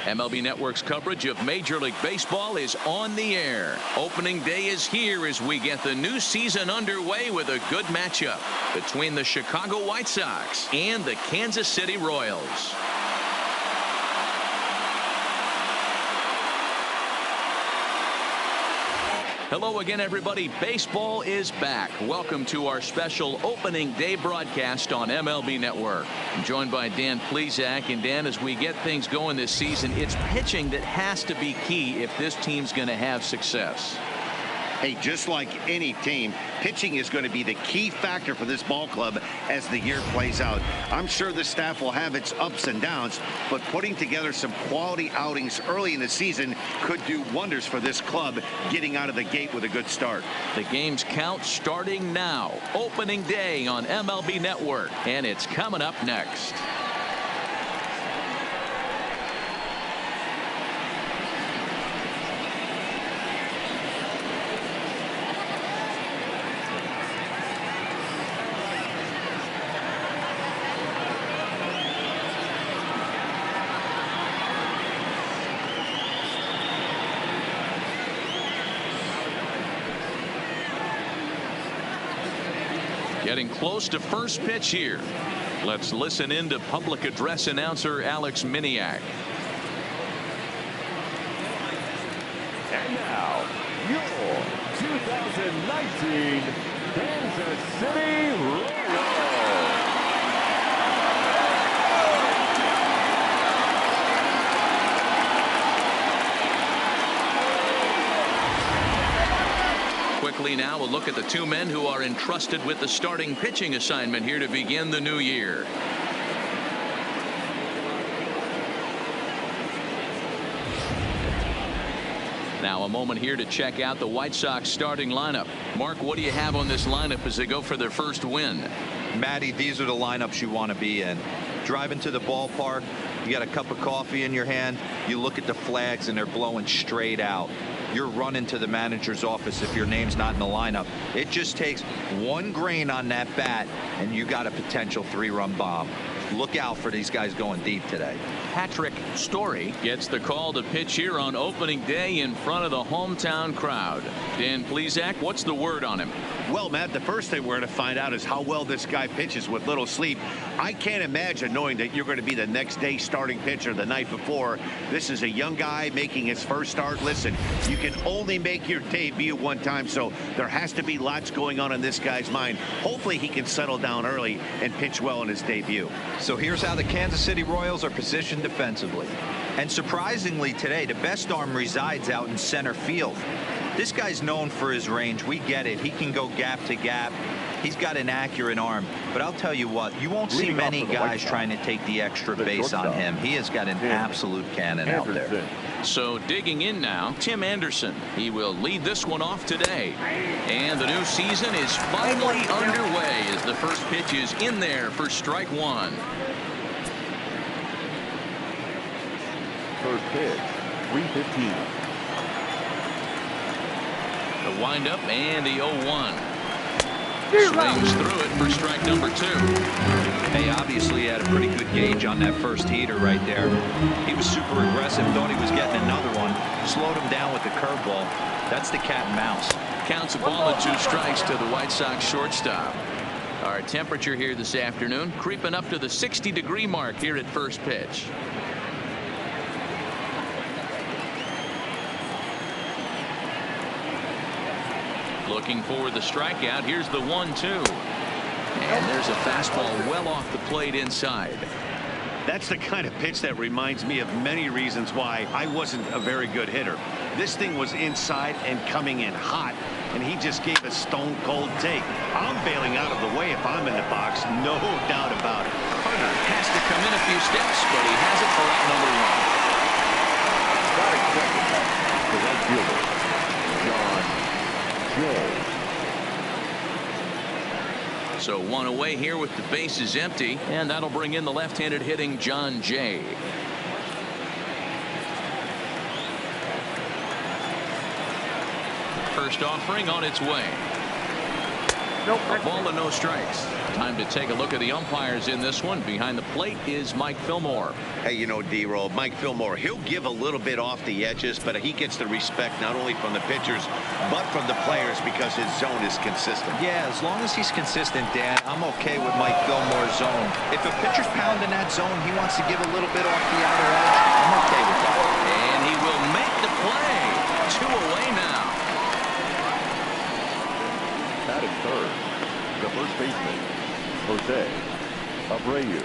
MLB Network's coverage of Major League Baseball is on the air. Opening day is here as we get the new season underway with a good matchup between the Chicago White Sox and the Kansas City Royals. Hello again, everybody. Baseball is back. Welcome to our special opening day broadcast on MLB Network. I'm joined by Dan Plesac. And Dan, as we get things going this season, it's pitching that has to be key if this team's going to have success. Hey, just like any team, pitching is going to be the key factor for this ball club as the year plays out. I'm sure the staff will have its ups and downs, but putting together some quality outings early in the season could do wonders for this club getting out of the gate with a good start. The games count starting now. Opening day on MLB Network, and it's coming up next. Getting close to first pitch here. Let's listen in to public address announcer Alex Miniak. And now, your 2019 Kansas City Royals. Quickly now, a look at the two men who are entrusted with the starting pitching assignment here to begin the new year. Now a moment here to check out the White Sox starting lineup. Mark, what do you have on this lineup as they go for their first win? Matty, these are the lineups you want to be in. Driving to the ballpark, you got a cup of coffee in your hand, you look at the flags and they're blowing straight out. You're running to the manager's office if your name's not in the lineup. It just takes one grain on that bat and you got a potential 3-run bomb. Look out for these guys going deep today. Patrick Story gets the call to pitch here on opening day in front of the hometown crowd. Dan Plesac, what's the word on him? Well, Matt, the first thing we're going to find out is how well this guy pitches with little sleep. I can't imagine knowing that you're going to be the next day starting pitcher the night before. This is a young guy making his first start. Listen, you can only make your debut one time, so there has to be lots going on in this guy's mind. Hopefully he can settle down early and pitch well in his debut. So here's how the Kansas City Royals are positioned defensively. And surprisingly today, the best arm resides out in center field. This guy's known for his range. We get it. He can go gap to gap. He's got an accurate arm. But I'll tell you what, you won't see many guys trying to take the extra base on him. He has got an absolute cannon out there. So digging in now, Tim Anderson. He will lead this one off today. And the new season is finally underway as the first pitch is in there for strike one. First pitch, 3:15. The windup and the 0-1. Swings through it for strike number 2. Hey, obviously he had a pretty good gauge on that first heater right there. He was super aggressive, thought he was getting another one, slowed him down with the curveball. That's the cat and mouse. Counts a ball and 2 strikes to the White Sox shortstop. Our temperature here this afternoon creeping up to the 60-degree mark here at first pitch. Looking for the strikeout. Here's the 1-2. And there's a fastball well off the plate inside. That's the kind of pitch that reminds me of many reasons why I wasn't a very good hitter. This thing was inside and coming in hot, and he just gave a stone-cold take. I'm bailing out of the way if I'm in the box, no doubt about it. Carter has to come in a few steps, but he has it for out number 1. Batting second, the right fielder, John Jones. So one away here with the bases empty, and that'll bring in the left-handed hitting Jon Jay. First offering on its way. A ball and no strikes. Time to take a look at the umpires in this one. Behind the plate is Mike Fillmore. Hey, you know, D-Roll, Mike Fillmore, he'll give a little bit off the edges, but he gets the respect not only from the pitchers, but from the players because his zone is consistent. Yeah, as long as he's consistent, Dan, I'm okay with Mike Fillmore's zone. If a pitcher's pounding that zone, he wants to give a little bit off the outer edge, I'm okay with that. And he will make the play. 2 away now. Batting third, the first baseman, Jose Abreu.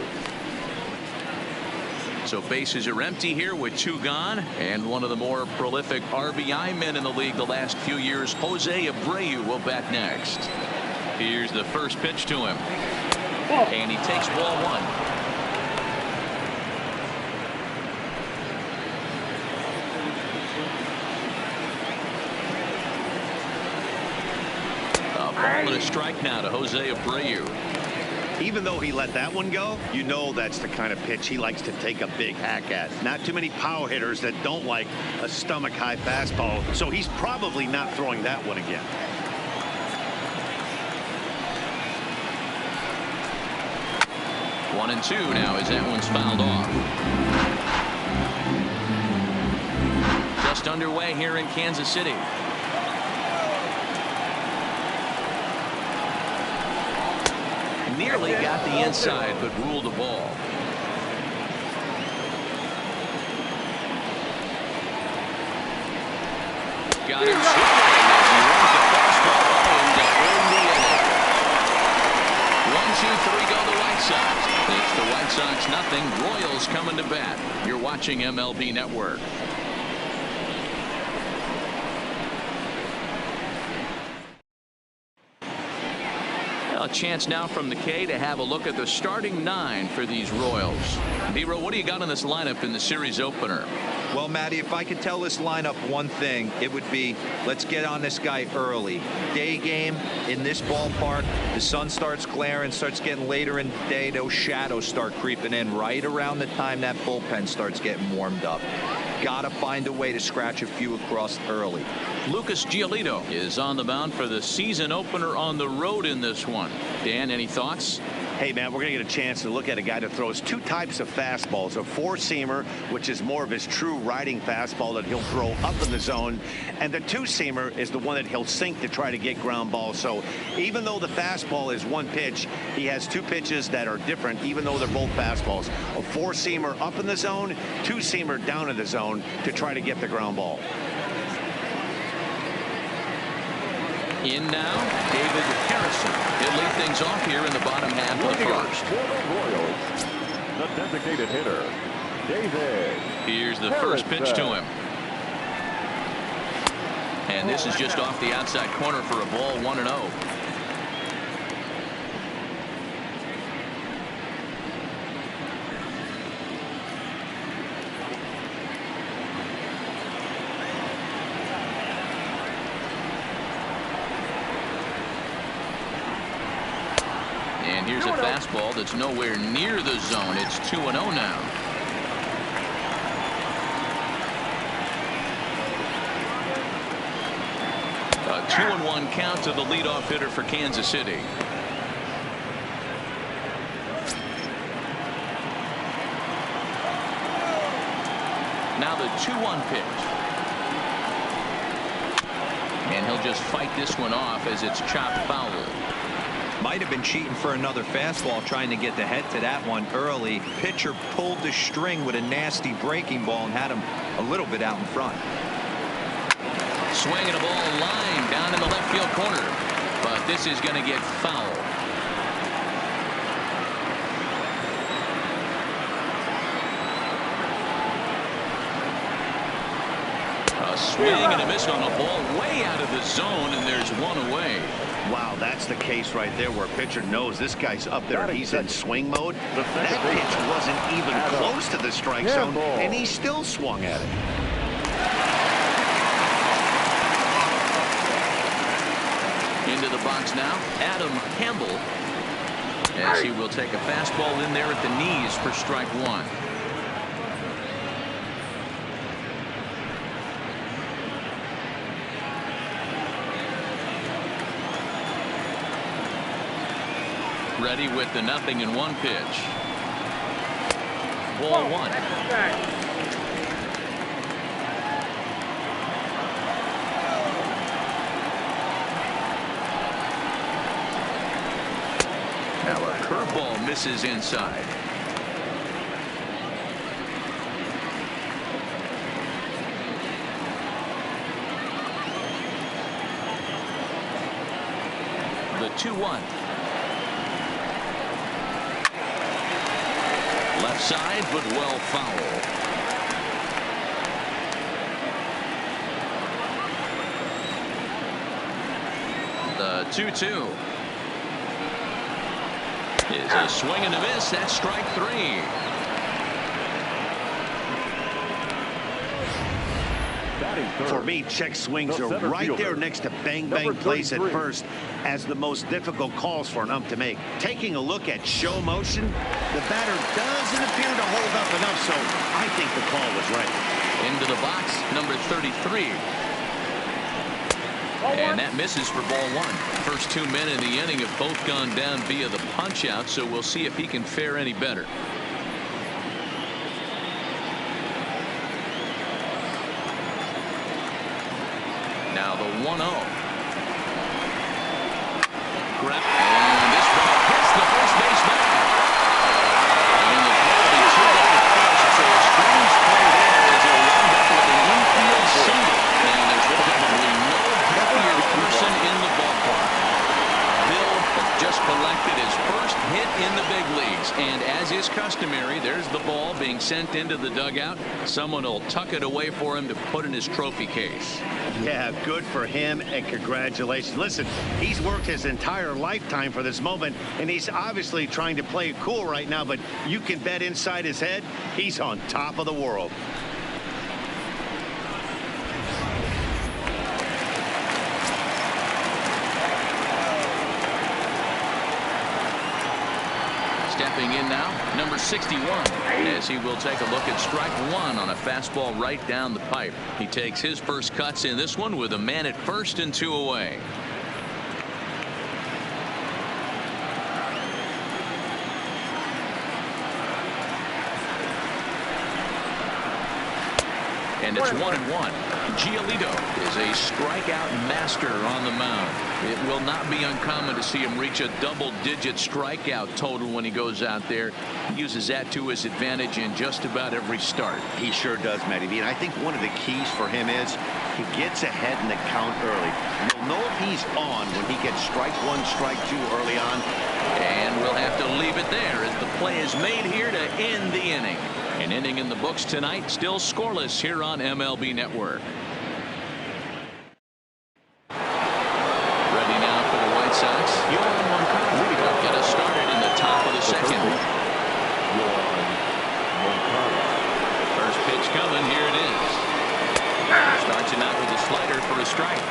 So bases are empty here with 2 gone, and one of the more prolific RBI men in the league the last few years, Jose Abreu, will bat next. Here's the first pitch to him, and he takes ball 1. Ball and a strike now to Jose Abreu. Even though he let that one go, you know that's the kind of pitch he likes to take a big hack at. Not too many power hitters that don't like a stomach-high fastball, so he's probably not throwing that one again. One and 2 now as that one's fouled off. Just underway here in Kansas City. Nearly got the inside, but ruled the ball. Got him swinging as he runs the fastball home to earn the inning. 1-2-3 go the White Sox. It's the White Sox nothing. Royals coming to bat. You're watching MLB Network. A chance now from the K to have a look at the starting 9 for these Royals. D-Row, what do you got on this lineup in the series opener? Well, Matty, if I could tell this lineup one thing, it would be let's get on this guy early. Day game in this ballpark, the sun starts glaring, starts getting later in the day, those shadows start creeping in right around the time that bullpen starts getting warmed up. Got to find a way to scratch a few across early. Lucas Giolito is on the mound for the season opener on the road in this one. Dan, any thoughts? Hey, man, we're going to get a chance to look at a guy that throws 2 types of fastballs. A 4-seamer, which is more of his true riding fastball that he'll throw up in the zone. And the 2-seamer is the one that he'll sink to try to get ground balls. So even though the fastball is 1 pitch, he has 2 pitches that are different, even though they're both fastballs. A 4-seamer up in the zone, 2-seamer down in the zone to try to get the ground ball. In now, David Harrison. He'll lead things off here in the bottom half of the first. For the Royals, the designated hitter, David. Here's the first pitch to him. And this is just off the outside corner for a ball, 1-0. And here's a fastball that's nowhere near the zone. It's 2-0 now. A 2-1 count to the leadoff hitter for Kansas City. Now the 2-1 pitch. And he'll just fight this one off as it's chopped foul. Might have been cheating for another fastball, trying to get the head to that one early. Pitcher pulled the string with a nasty breaking ball and had him a little bit out in front. Swinging a ball line down in the left field corner, but this is going to get foul. A swing and a miss on a ball way out of the zone, and there's 1 away. Wow, that's the case right there where a pitcher knows this guy's up there and he's in swing mode. That pitch wasn't even close to the strike zone, and he still swung at it. Into the box now, Adam Campbell, as he will take a fastball in there at the knees for strike 1. Ready with the 0-1 pitch. Ball 1. Now a curveball misses inside. The 2-1. Left side, but well foul. The 2-2 is a swing and a miss. That's strike 3. For me, check swings are right there next to bang-bang plays at first as the most difficult calls for an ump to make. Taking a look at show motion, the batter doesn't appear to hold up enough, so I think the call was right. Into the box, number 33. And that misses for ball 1. First 2 men in the inning have both gone down via the punch out, so we'll see if he can fare any better. Now the 1-0. Grab, and this ball hits the first base man. And the penalty turned up at first, so a strange play there as a windup with an infield single. And there's probably no happier person in the ballpark. Bill just collected his first hit in the big leagues, and as is customary, there's the ball being sent into the dugout. Someone will tuck it away for him to put in his trophy case. Yeah, good for him, and congratulations. Listen, he's worked his entire lifetime for this moment, and he's obviously trying to play it cool right now, but you can bet inside his head, he's on top of the world. Stepping in now, number 61, as he will take a look at strike 1 on a fastball right down the pipe. He takes his first cuts in this one with a man at first and 2 away. And it's 1-1. Giolito is a strikeout master on the mound. It will not be uncommon to see him reach a double-digit strikeout total when he goes out there. He uses that to his advantage in just about every start. He sure does, Matty V. And I think one of the keys for him is he gets ahead in the count early. You'll know if he's on when he gets strike 1, strike 2 early on. And we'll have to leave it there as the play is made here to end the inning. An inning in the books tonight, still scoreless here on MLB Network. Ready now for the White Sox. Yoán Moncada will get us started in the top of the second. First pitch coming. Here it is. Starts him out with a slider for a strike.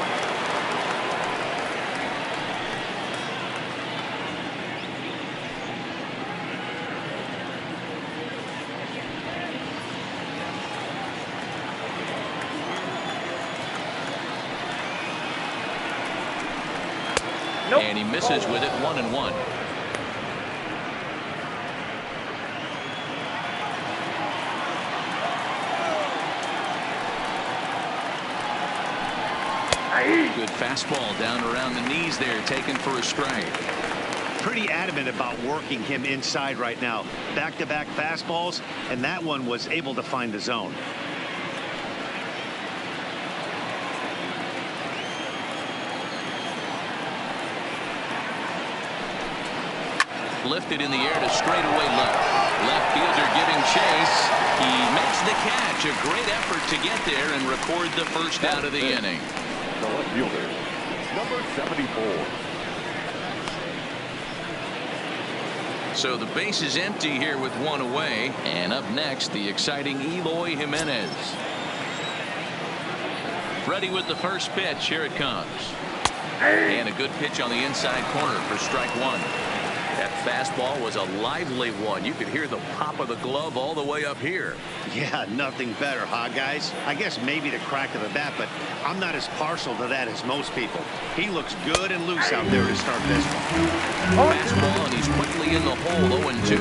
And he misses with it, 1-1. Good fastball down around the knees there, taken for a strike. Pretty adamant about working him inside right now. Back-to-back fastballs, and that one was able to find the zone. Lifted in the air to straightaway left. Left fielder giving chase. He makes the catch. A great effort to get there and record the first out of the inning. The left fielder, number 74. So the base is empty here with 1 away. And up next, the exciting Eloy Jimenez. Ready with the first pitch. Here it comes. And a good pitch on the inside corner for strike 1. That Fastball was a lively one. You could hear the pop of the glove all the way up here. Yeah, nothing better, huh, guys? I guess maybe the crack of the bat, but I'm not as partial to that as most people. He looks good and loose out there to start this one. Fastball, and he's quickly in the hole, 0-2.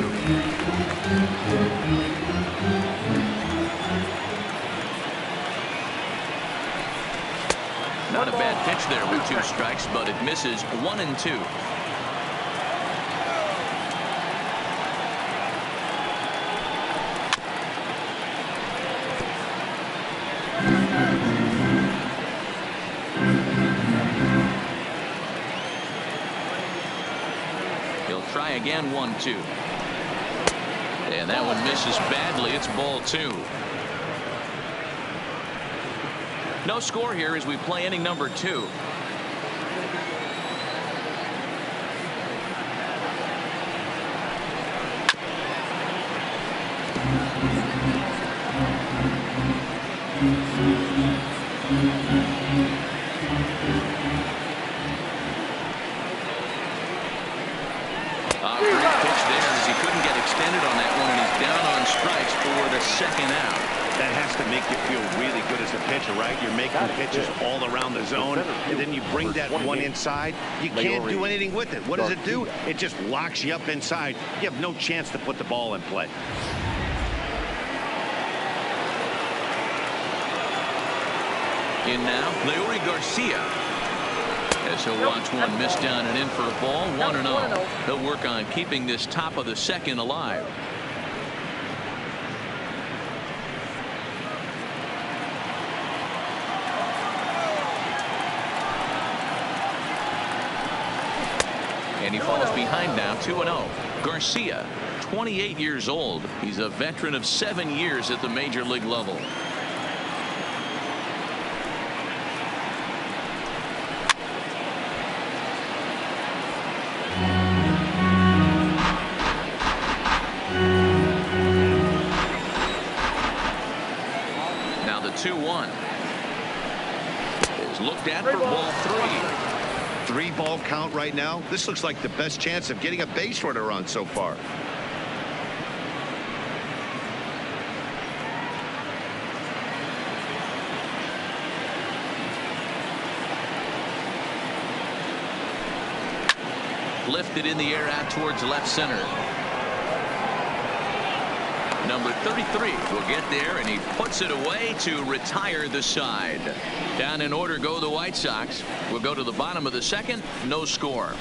Not a bad pitch there with 2 strikes, but it misses. 1-2. He'll try again. 1-2. And that one misses badly. It's ball 2. No score here as we play inning number 2. Great pitch there as he couldn't get extended on that one, and he's down on strikes for the second out. That has to make you feel really good as a pitcher, right? You're making pitches all around the zone, and then you bring that one inside. You can't do anything with it. What does it do? It just locks you up inside. You have no chance to put the ball in play. In now, Leury Garcia. As he'll watch one miss down and in for a ball. 1-0. He'll work on keeping this top of the second alive. And he falls behind now. 2-0. Garcia, 28 years old. He's a veteran of 7 years at the major league level. Now the 2-1 is looked at for ball 3. 3-ball count right now. This looks like the best chance of getting a base runner on so far. Lifted in the air out towards left center. Number 33 will get there, and he puts it away to retire the side. Down in order go the White Sox. We'll go to the bottom of the second. No score.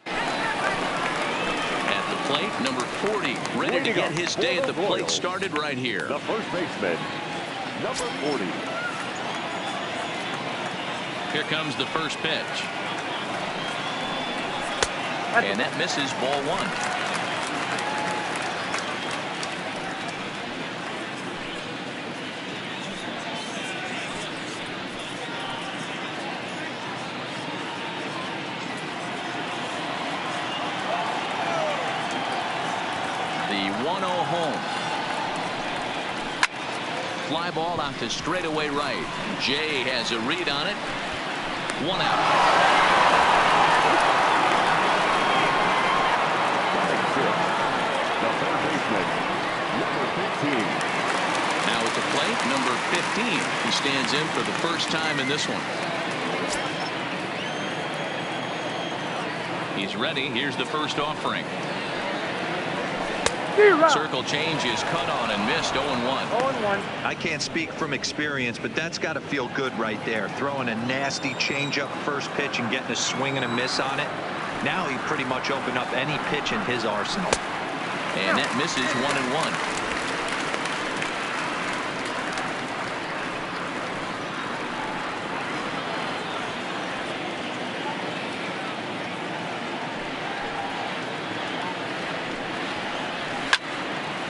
At the plate, number 40, ready to get his day at the plate started right here. The first baseman, number 40. Here comes the first pitch. And that misses. Ball 1. The 1-0 home. Fly ball out to straightaway right. Jay has a read on it. 1 out. The third baseman, number 15. Now at the plate, number 15. He stands in for the first time in this one. He's ready. Here's the first offering. Circle change is cut on and missed. 0-1. I can't speak from experience, but that's got to feel good right there. Throwing a nasty changeup first pitch and getting a swing and a miss on it. Now he pretty much opened up any pitch in his arsenal. And that misses. 1-1.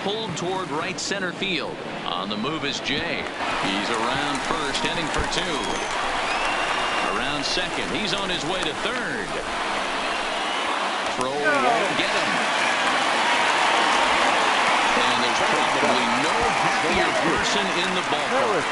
Pulled toward right center field. On the move is Jay. He's around first, heading for 2. Around second. He's on his way to third. Throw won't get him. And there's probably no happier person in the ballpark.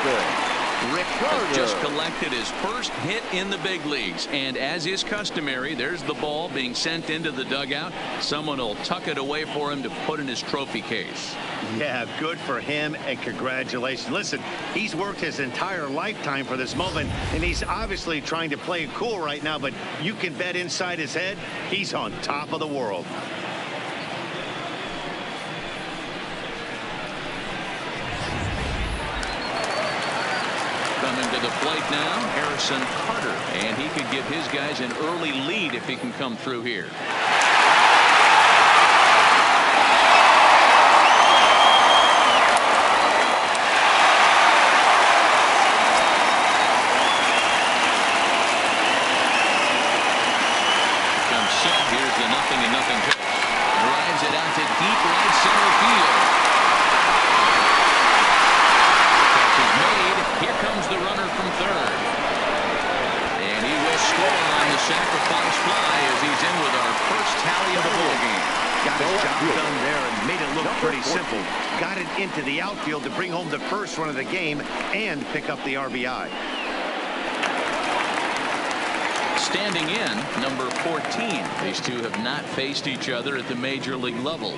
Rick has just collected his first hit in the big leagues, and as is customary, there's the ball being sent into the dugout. Someone will tuck it away for him to put in his trophy case. Yeah, good for him, and congratulations. Listen, he's worked his entire lifetime for this moment, and he's obviously trying to play it cool right now, but you can bet inside his head, he's on top of the world. Coming to the plate now, Harrison Carter, and he could give his guys an early lead if he can come through here. Comes set. Here's the 0-0 pitch. Drives it out to deep right center field. Here comes the runner from third. And he will score on the sacrifice fly as he's in with our first tally of the ball game. Got his job done there and made it look pretty simple. Got it into the outfield to bring home the first run of the game and pick up the RBI. Standing in, number 14. These two have not faced each other at the major league level.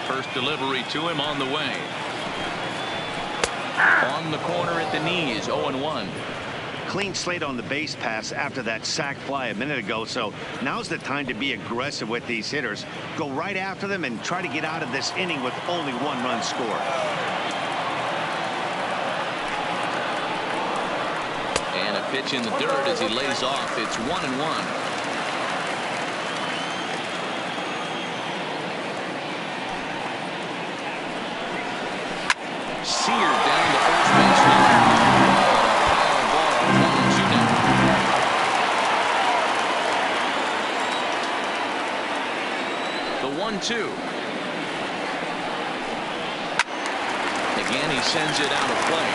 First delivery to him on the way. On the corner at the knees, 0-1. Clean slate on the base pass after that sac fly a minute ago, so now's the time to be aggressive with these hitters. Go right after them and try to get out of this inning with only one run scored. And a pitch in the dirt as he lays off. It's 1-1. Seared down the first base line. Foul ball, 1-2 now. The 1-2. Again, he sends it out of play.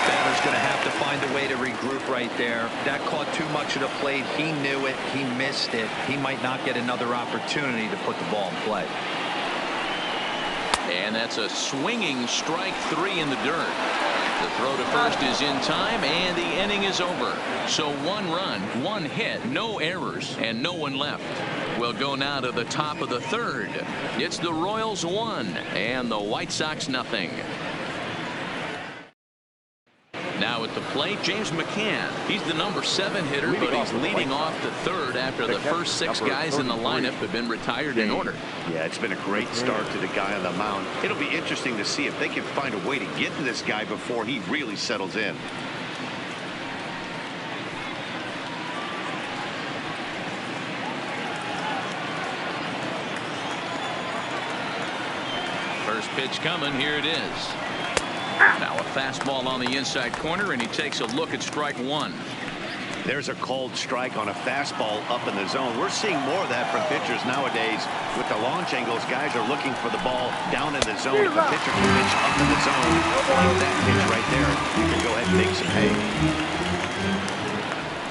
Batter's going to have to find a way to regroup right there. That caught too much of the plate. He knew it. He missed it. He might not get another opportunity to put the ball in play. And that's a swinging strike 3 in the dirt. The throw to first is in time, and the inning is over. So 1 run, 1 hit, no errors, and no one left. We'll go now to the top of the third. It's the Royals 1 and the White Sox 0. Now at the plate, James McCann. He's the number 7 hitter, but he's leading off the third after the first 6 guys in the lineup have been retired in order. Yeah, it's been a great start to the guy on the mound. It'll be interesting to see if they can find a way to get to this guy before he really settles in. First pitch coming. Here it is. Now a fastball on the inside corner, and he takes a look at strike 1. There's a called strike on a fastball up in the zone. We're seeing more of that from pitchers nowadays. With the launch angles, guys are looking for the ball down in the zone. If a pitcher can pitch up in the zone, like that pitch right there, you can go ahead and make some hay.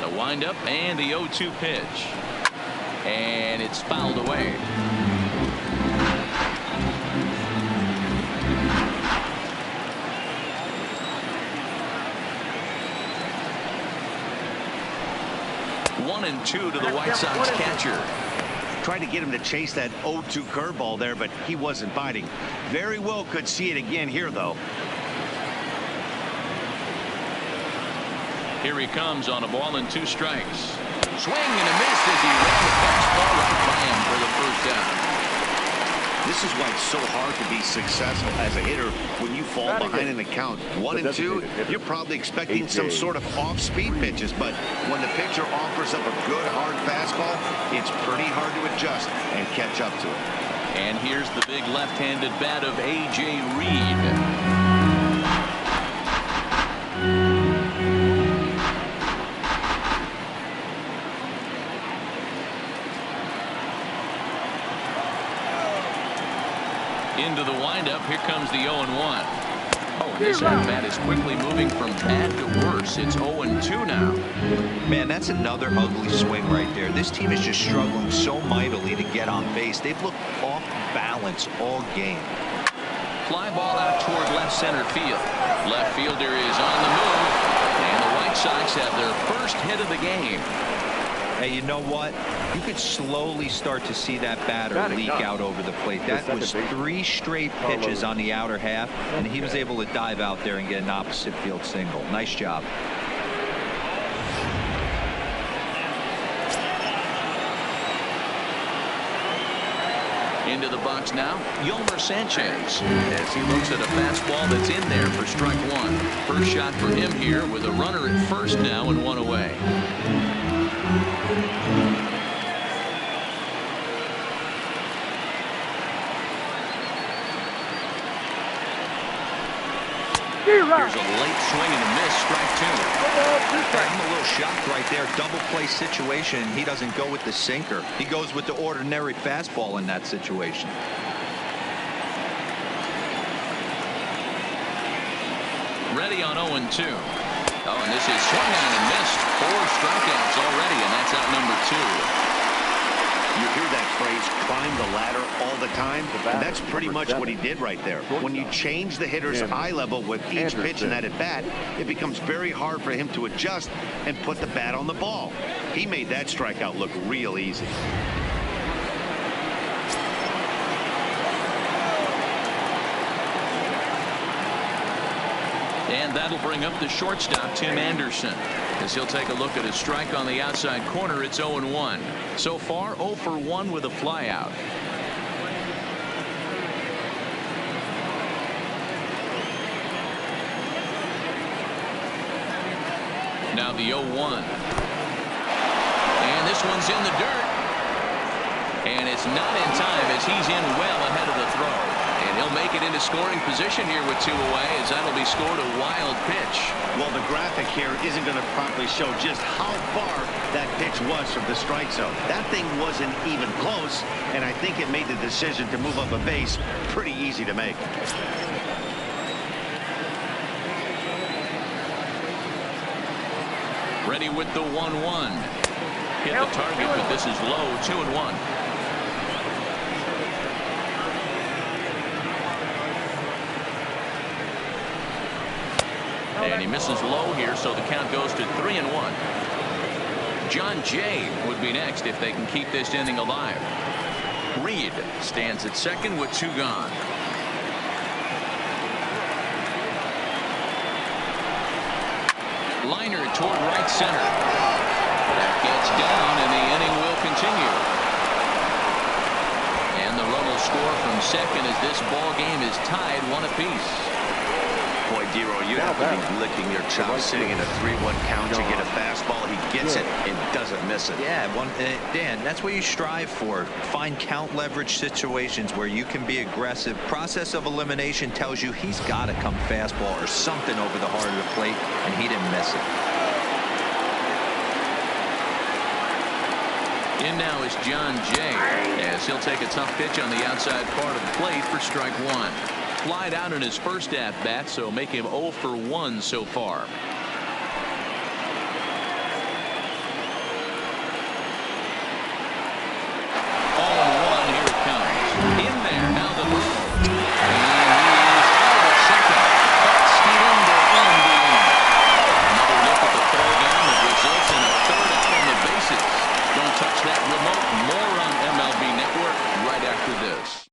The windup and the 0-2 pitch. And it's fouled away. One and 2 to the White Sox catcher. Tried to get him to chase that 0-2 curveball there, but he wasn't biting. Very well could see it again here, though. Here he comes on a ball and 2 strikes. Swing and a miss as he ran the fastball right by him for the first down. This is why it's so hard to be successful as a hitter when you fall behind in the count. 1 and 2, you're probably expecting some sort of off-speed pitches, but when the pitcher offers up a good hard fastball, it's pretty hard to adjust and catch up to it. And here's the big left-handed bat of A.J. Reed. Into the windup. Here comes the 0-1. Oh, this at-bat is quickly moving from bad to worse. It's 0-2 now. Man, that's another ugly swing right there. This team is just struggling so mightily to get on base. They've looked off balance all game. Fly ball out toward left center field. Left fielder is on the move, and the White Sox have their first hit of the game. Hey, you know what? You could slowly start to see that batter leak out over the plate. That was 3 straight pitches on the outer half, and he was able to dive out there and get an opposite field single. Nice job. Into the box now, Yolmer Sanchez, as he looks at a fastball that's in there for strike 1. First shot for him here with a runner at first now and 1 away. Here's a late swing and a miss, strike 2. I'm a little shocked right there. Double play situation. He doesn't go with the sinker. He goes with the ordinary fastball in that situation. Ready on 0-2. Oh, and this is swung on and missed. 4 strikeouts already, and that's out number 2. You hear that phrase, climb the ladder, all the time, and that's pretty much what he did right there. When you change the hitter's eye level with each pitch in that at-bat, it becomes very hard for him to adjust and put the bat on the ball. He made that strikeout look real easy. And that'll bring up the shortstop, Tim Anderson, as he'll take a look at his strike on the outside corner. It's 0-1. So far, 0 for 1 with a flyout. Now the 0-1. And this one's in the dirt. And it's not in time as he's in well ahead of the throw. And he'll make it into scoring position here with 2 away, as that'll be scored a wild pitch. Well, the graphic here isn't going to properly show just how far that pitch was from the strike zone. That thing wasn't even close, and I think it made the decision to move up a base pretty easy to make. Ready with the 1-1. Hit the target, but this is low. 2-1. And he misses low here, so the count goes to 3-1. John Jay would be next if they can keep this inning alive. Reed stands at second with 2 gone. Liner toward right center. That gets down, and the inning will continue. And the run will score from second as this ball game is tied 1 apiece. Boy, Dero, you have to be licking your chops sitting in a 3-1 count. You get a fastball, he gets it and doesn't miss it. Yeah, Dan, that's what you strive for. Find count leverage situations where you can be aggressive. Process of elimination tells you he's got to come fastball or something over the heart of the plate, and he didn't miss it. In now is John Jay, as he'll take a tough pitch on the outside part of the plate for strike 1. Flied out in his first at-bat, so make him 0 for 1 so far. All in 1, here it comes. In there, now the throw. And he is out at second. That's the end of the inning. Another look at the throw down that results in a 3rd out on the bases. Don't touch that remote. More on MLB Network right after this.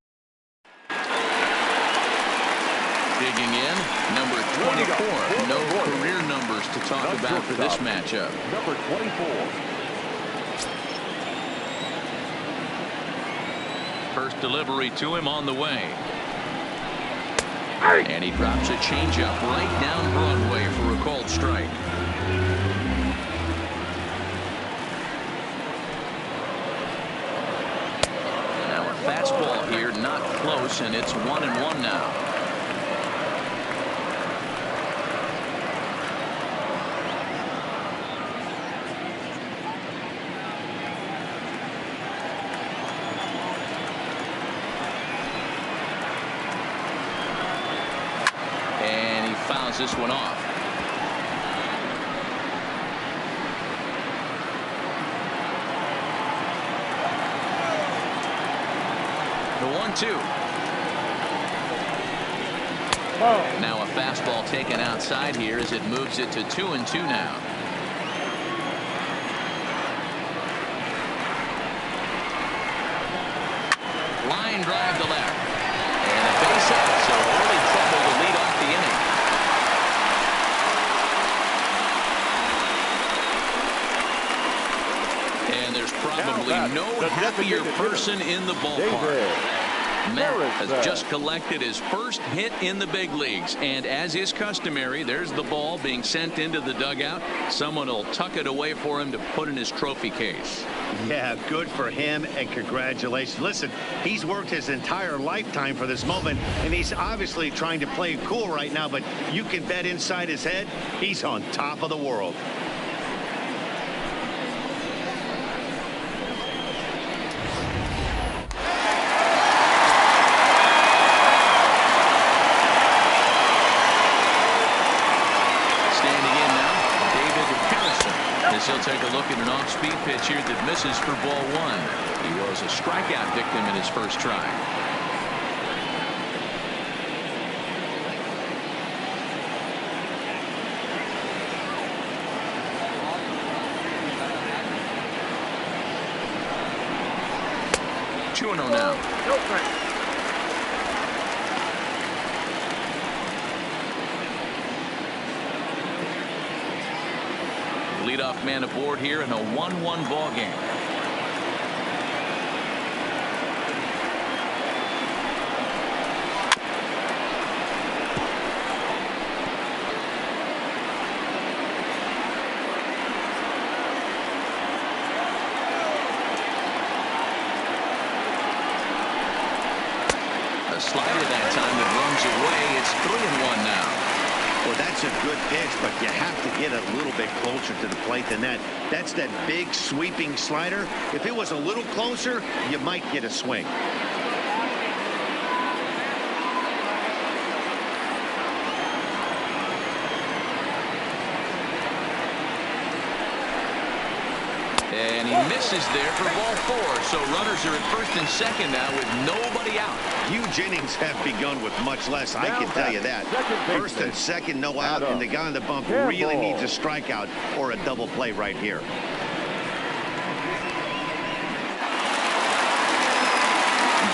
Digging in, number 24. No career numbers to talk about for this matchup. Number 24. First delivery to him on the way. And he drops a changeup right down Broadway for a called strike. Now a fastball here, not close, and it's 1-1 now. And this one off. The 1-2. Now a fastball taken outside here as it moves it to 2-2 now. Line drive to left. And a base hit, so early trouble to lead off the inning. And there's probably no happier person in the ballpark. Matt has just collected his first hit in the big leagues, and as is customary, there's the ball being sent into the dugout. Someone will tuck it away for him to put in his trophy case. Yeah, good for him, and congratulations. Listen, he's worked his entire lifetime for this moment, and he's obviously trying to play it cool right now, but you can bet inside his head, he's on top of the world. He'll take a look at an off-speed pitch here that misses for ball one. He was a strikeout victim in his first try. Two and 0 now. Leadoff man aboard here in a 1-1 ball game. A slider that time that runs away. It's 3-1 now. Well, that's a good pitch, but you have to get a little bit closer to the plate than that. That's that big sweeping slider. If it was a little closer, you might get a swing. And he misses there for ball four. So runners are at first and second now with nobody out. Huge innings have begun with much less, I can tell you that. First and second, no out, and the guy on the bump really needs a strikeout or a double play right here.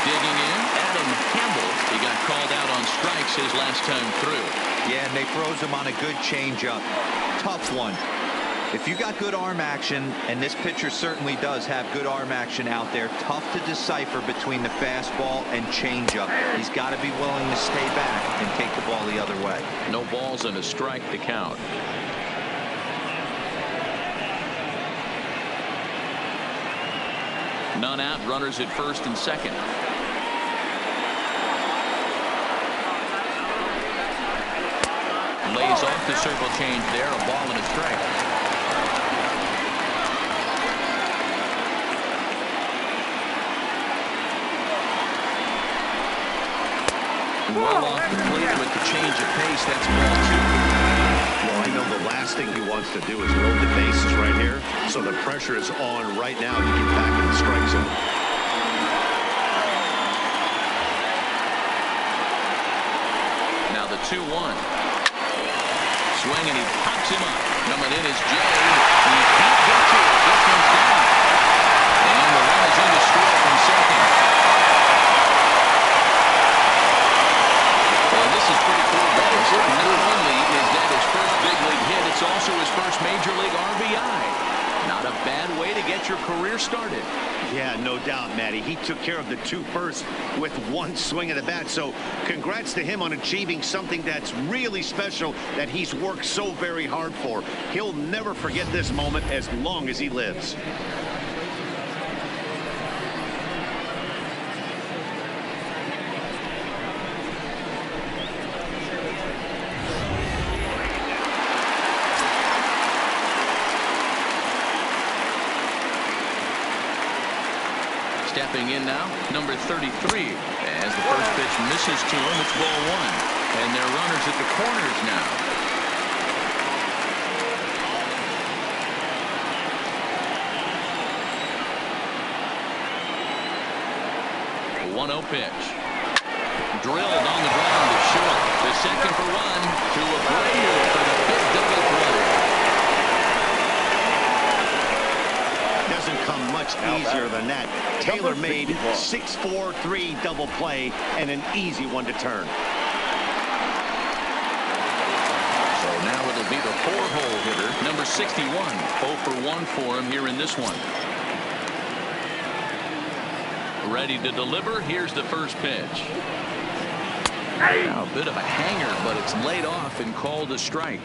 Digging in, Adam Campbell. He got called out on strikes his last time through. Yeah, and they froze him on a good changeup. Tough one. If you got good arm action, and this pitcher certainly does have good arm action out there, tough to decipher between the fastball and changeup. He's got to be willing to stay back and take the ball the other way. No balls and a strike to count. None out, runners at first and second. Lays off the circle change there, a ball and a strike. Well off the plate with the change of pace. That's ball two. Well, I know the last thing he wants to do is load the bases right here. So the pressure is on right now to get back in the strike zone. Now the 2-1. Swing and he pops him up. Coming in is Jay. He can't get to it. This one's down. And the run is in to score from second. This is pretty cool, guys. Not only is that his first big league hit, it's also his first major league RBI. Not a bad way to get your career started. Yeah, no doubt, Matty. He took care of the two first with one swing of the bat. So congrats to him on achieving something that's really special that he's worked so very hard for. He'll never forget this moment as long as he lives. Stepping in now, number 33. As the first pitch misses to him, it's ball one. And they're runners at the corners now. 1-0 pitch. Drilled on the ground to short. The second for one to Abreu for the big double play. Doesn't come much easier than that. Taylor made 6-4-3 double play and an easy one to turn. So now it'll be the 4-hole hitter, number 61. 0 for 1 for him here in this one. Ready to deliver. Here's the first pitch. Now a bit of a hanger, but it's laid off and called a strike.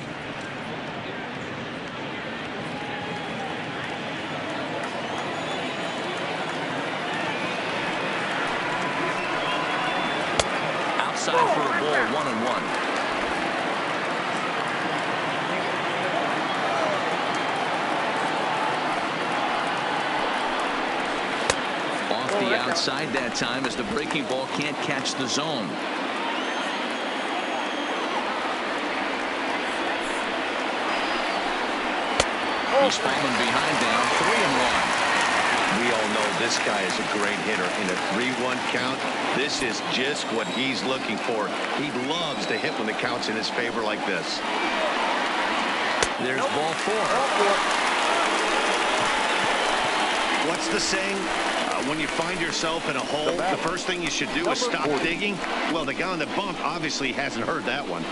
Outside for a ball, 1-1. The outside that time as the breaking ball can't catch the zone. He's falling behind now, 3-1. We all know this guy is a great hitter. In a 3-1 count, this is just what he's looking for. He loves to hit when the count's in his favor like this. There's ball 4. What's the saying? When you find yourself in a hole, the first thing you should do is stop digging. Well, the guy on the bump obviously hasn't heard that one.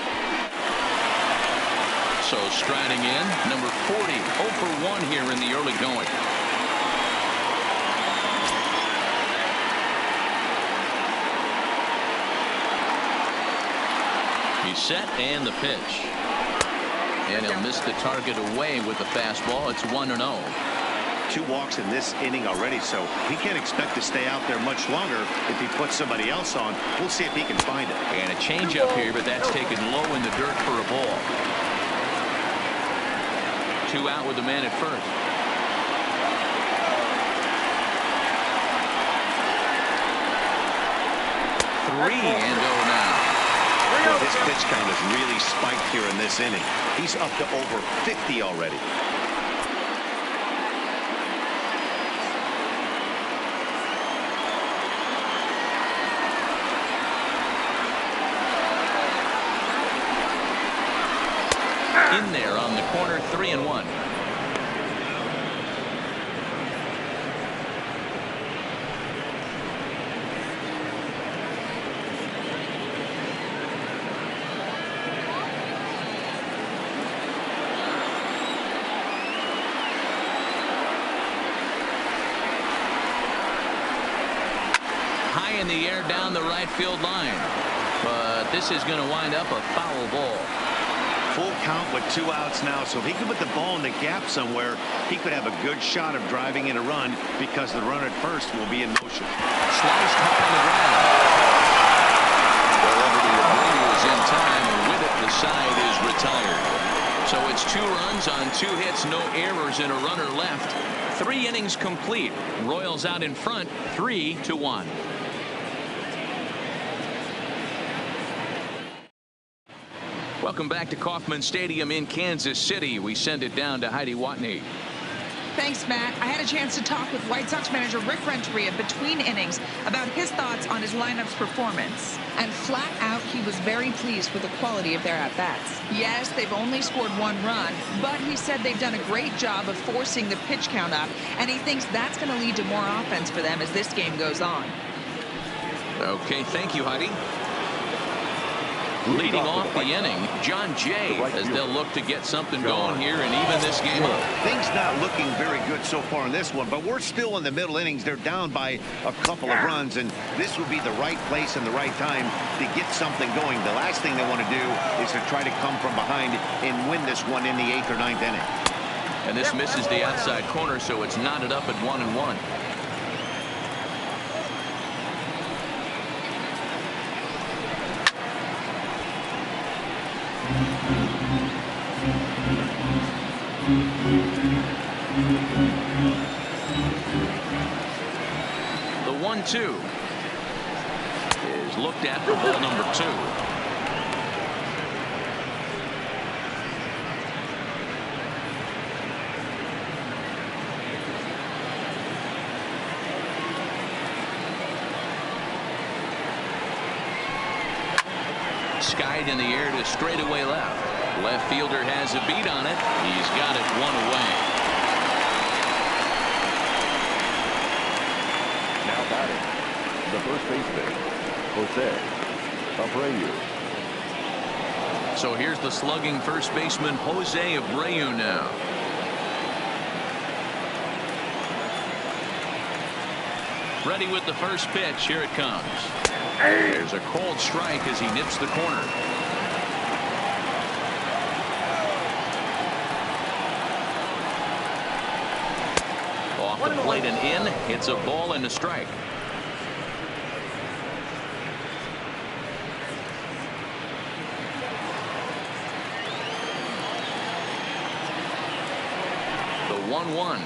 So striding in, number 40, 0 for 1 here in the early going. He's set and the pitch. And he'll miss the target away with the fastball. It's 1-0. 2 walks in this inning already, so he can't expect to stay out there much longer if he puts somebody else on. We'll see if he can find it. And a changeup here, but that's taken low in the dirt for a ball. 2 out with the man at first. 3-0 now. Well, his pitch count has really spiked here in this inning. He's up to over 50 already. In there on the corner, 3-1. High in the air down the right field line, but this is going to wind up a foul ball. Full count with 2 outs now, so if he could put the ball in the gap somewhere, he could have a good shot of driving in a run because the runner at first will be in motion. Sliced hard on the ground. Wherever the Abreu is in time, and with it, the side is retired. So it's 2 runs on 2 hits, no errors, and a runner left. 3 innings complete. Royals out in front, 3-1. Welcome back to Kauffman Stadium in Kansas City. We send it down to Heidi Watney. Thanks, Matt. I had a chance to talk with White Sox manager Rick Renteria between innings about his thoughts on his lineup's performance. And flat out, he was very pleased with the quality of their at-bats. Yes, they've only scored 1 run, but he said they've done a great job of forcing the pitch count up, and he thinks that's going to lead to more offense for them as this game goes on. Okay, thank you, Heidi. Leading off the inning, John Jay, as they'll look to get something going here and even this game up. Things not looking very good so far in this one, but we're still in the middle innings. They're down by a couple of runs, and this would be the right place and the right time to get something going. The last thing they want to do is to try to come from behind and win this one in the 8th or 9th inning. And this misses the outside corner, so it's knotted up at 1-1. The 1-2 is looked at for ball number 2. skied in the air to straightaway left. Left fielder has a beat on it. He's got it one away. Now batting, the first baseman, Jose Abreu. So here's the slugging first baseman, Jose Abreu now. Ready with the first pitch. Here it comes. There's a cold strike as he nips the corner. Off the plate and in. It's a ball and a strike. The 1-1.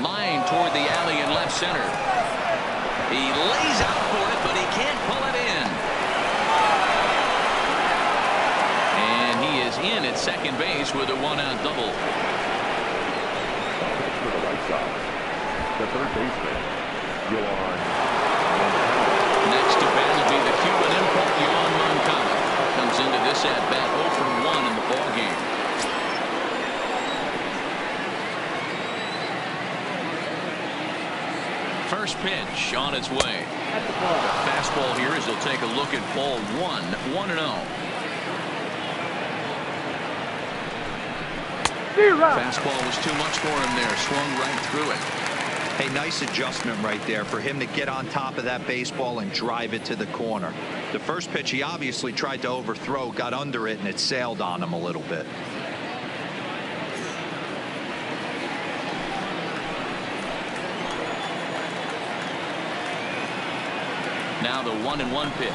Line toward the alley in left center. He lays out for it, but he can't pull it in. And he is in at second base with a one-out double. Pitch for the White Sox, the third baseman, Yoan Moncada. Next to bat will be the Cuban import, Yoan Moncada. Comes into this at-bat 0 for 1 in the ballgame. First pitch on its way. The fastball here as he'll take a look at ball 1, 1-0. Fastball was too much for him there. Swung right through it. Hey, nice adjustment right there for him to get on top of that baseball and drive it to the corner. The first pitch he obviously tried to overthrow, got under it, and it sailed on him a little bit. Now the 1-1 pitch.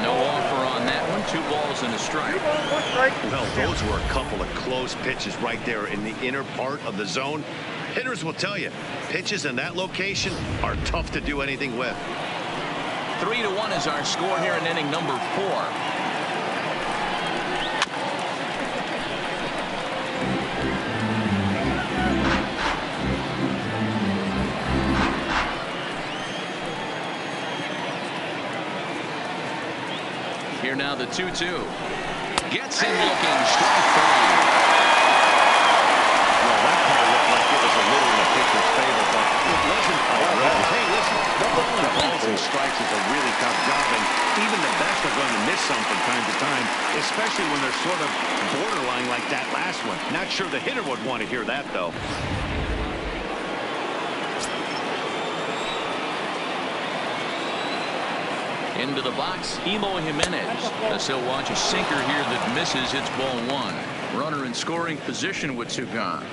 No offer on that one. 2 balls and a strike. Well, those were a couple of close pitches right there in the inner part of the zone. Hitters will tell you, pitches in that location are tough to do anything with. 3-1 is our score here in inning number 4. Here now the 2-2. Gets him looking. Strike 3. Well, that kind of looked like it was a little in the pitcher's favor, but it wasn't. Hey, listen, throwing balls and strikes is a really tough job, and even the best are going to miss some from time to time, especially when they're sort of borderline like that last one. Not sure the hitter would want to hear that, though. Into the box, Emo Jimenez. As he'll watch a sinker here that misses. It's ball 1. Runner in scoring position with 2 gone.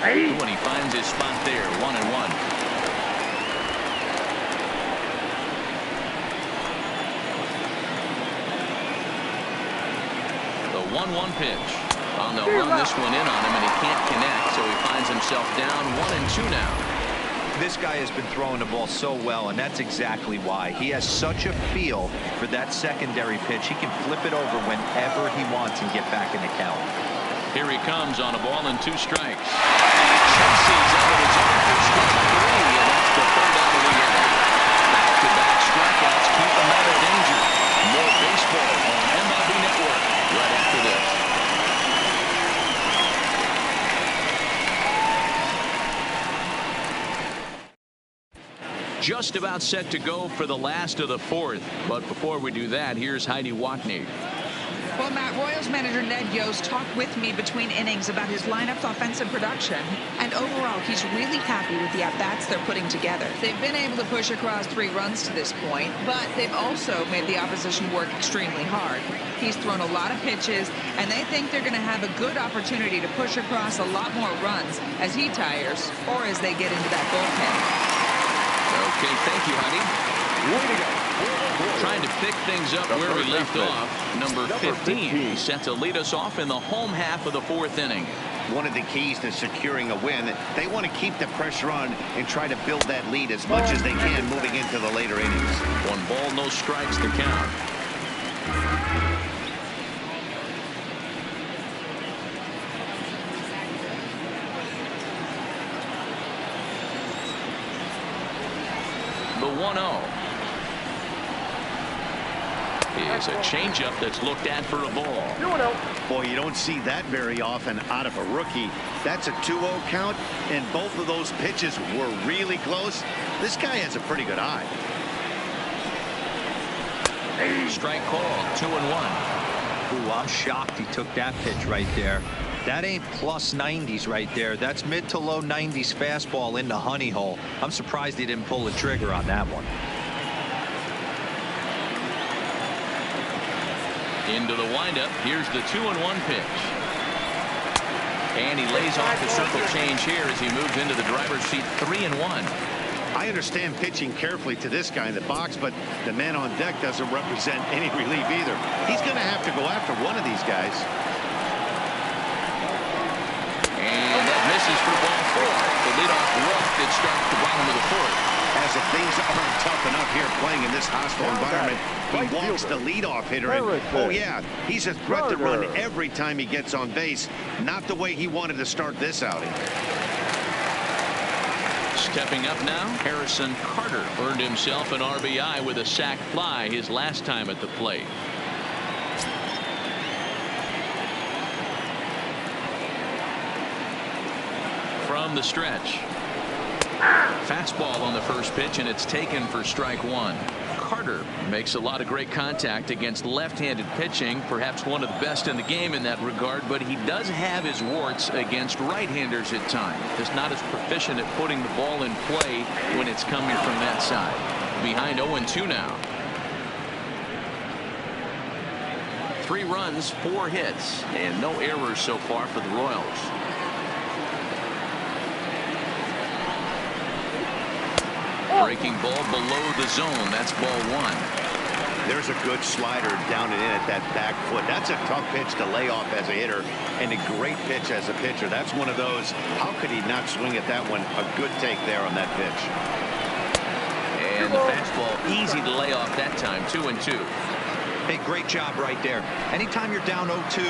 When he finds his spot there, 1-1. The 1-1 pitch. Oh, they'll run this one in on him, and he can't connect, so he finds himself down 1-2 now. This guy has been throwing the ball so well, and that's exactly why. He has such a feel for that secondary pitch. He can flip it over whenever he wants and get back in the count. Here he comes on a ball and 2 strikes. He chases out his own for strike 3, and that's the 3rd out of the inning. Back-to-back strikeouts keep him out of danger. More baseball on MLB Network right after this. Just about set to go for the last of the 4th. But before we do that, here's Heidi Watney. Well, Matt, Royals manager Ned Yost talked with me between innings about his lineup's offensive production. And overall, he's really happy with the at-bats they're putting together. They've been able to push across 3 runs to this point, but they've also made the opposition work extremely hard. He's thrown a lot of pitches, and they think they're going to have a good opportunity to push across a lot more runs as he tires or as they get into that bullpen. Okay, thank you, Heidi. Way to go. Trying to pick things up where we left off. Number 15 set to lead us off in the home half of the 4th inning. One of the keys to securing a win, they want to keep the pressure on and try to build that lead as much as they can moving into the later innings. 1 ball, no strikes to count. 1-0. Is a changeup that's looked at for a ball. 2-0. Boy, you don't see that very often out of a rookie. That's a 2-0 count, and both of those pitches were really close. This guy has a pretty good eye. Strike called, 2-1. Ooh, I'm shocked he took that pitch right there. That ain't plus 90s right there. That's mid to low 90s fastball in the honey hole. I'm surprised he didn't pull the trigger on that one. Into the windup. Here's the 2-1 pitch. And he lays off the circle change here as he moves into the driver's seat. 3-1. I understand pitching carefully to this guy in the box, but the man on deck doesn't represent any relief either. He's going to have to go after one of these guys. And that misses for ball 4. The leadoff walk that starts the bottom of the 4th. As if things aren't tough enough here playing in this hostile environment, he walks the leadoff hitter. And, oh, yeah, he's a threat to run every time he gets on base. Not the way he wanted to start this outing. Stepping up now, Harrison Carter earned himself an RBI with a sac fly his last time at the plate. From the stretch. Fastball on the first pitch, and it's taken for strike 1. Carter makes a lot of great contact against left-handed pitching, perhaps one of the best in the game in that regard, but he does have his warts against right-handers at times. Just not as proficient at putting the ball in play when it's coming from that side. Behind 0-2 now. 3 runs, 4 hits, and no errors so far for the Royals. Breaking ball below the zone. That's ball 1. There's a good slider down and in at that back foot. That's a tough pitch to lay off as a hitter, and a great pitch as a pitcher. That's one of those. How could he not swing at that one? A good take there on that pitch. And the fastball easy to lay off that time. 2-2. Hey, great job right there. Anytime you're down 0-2,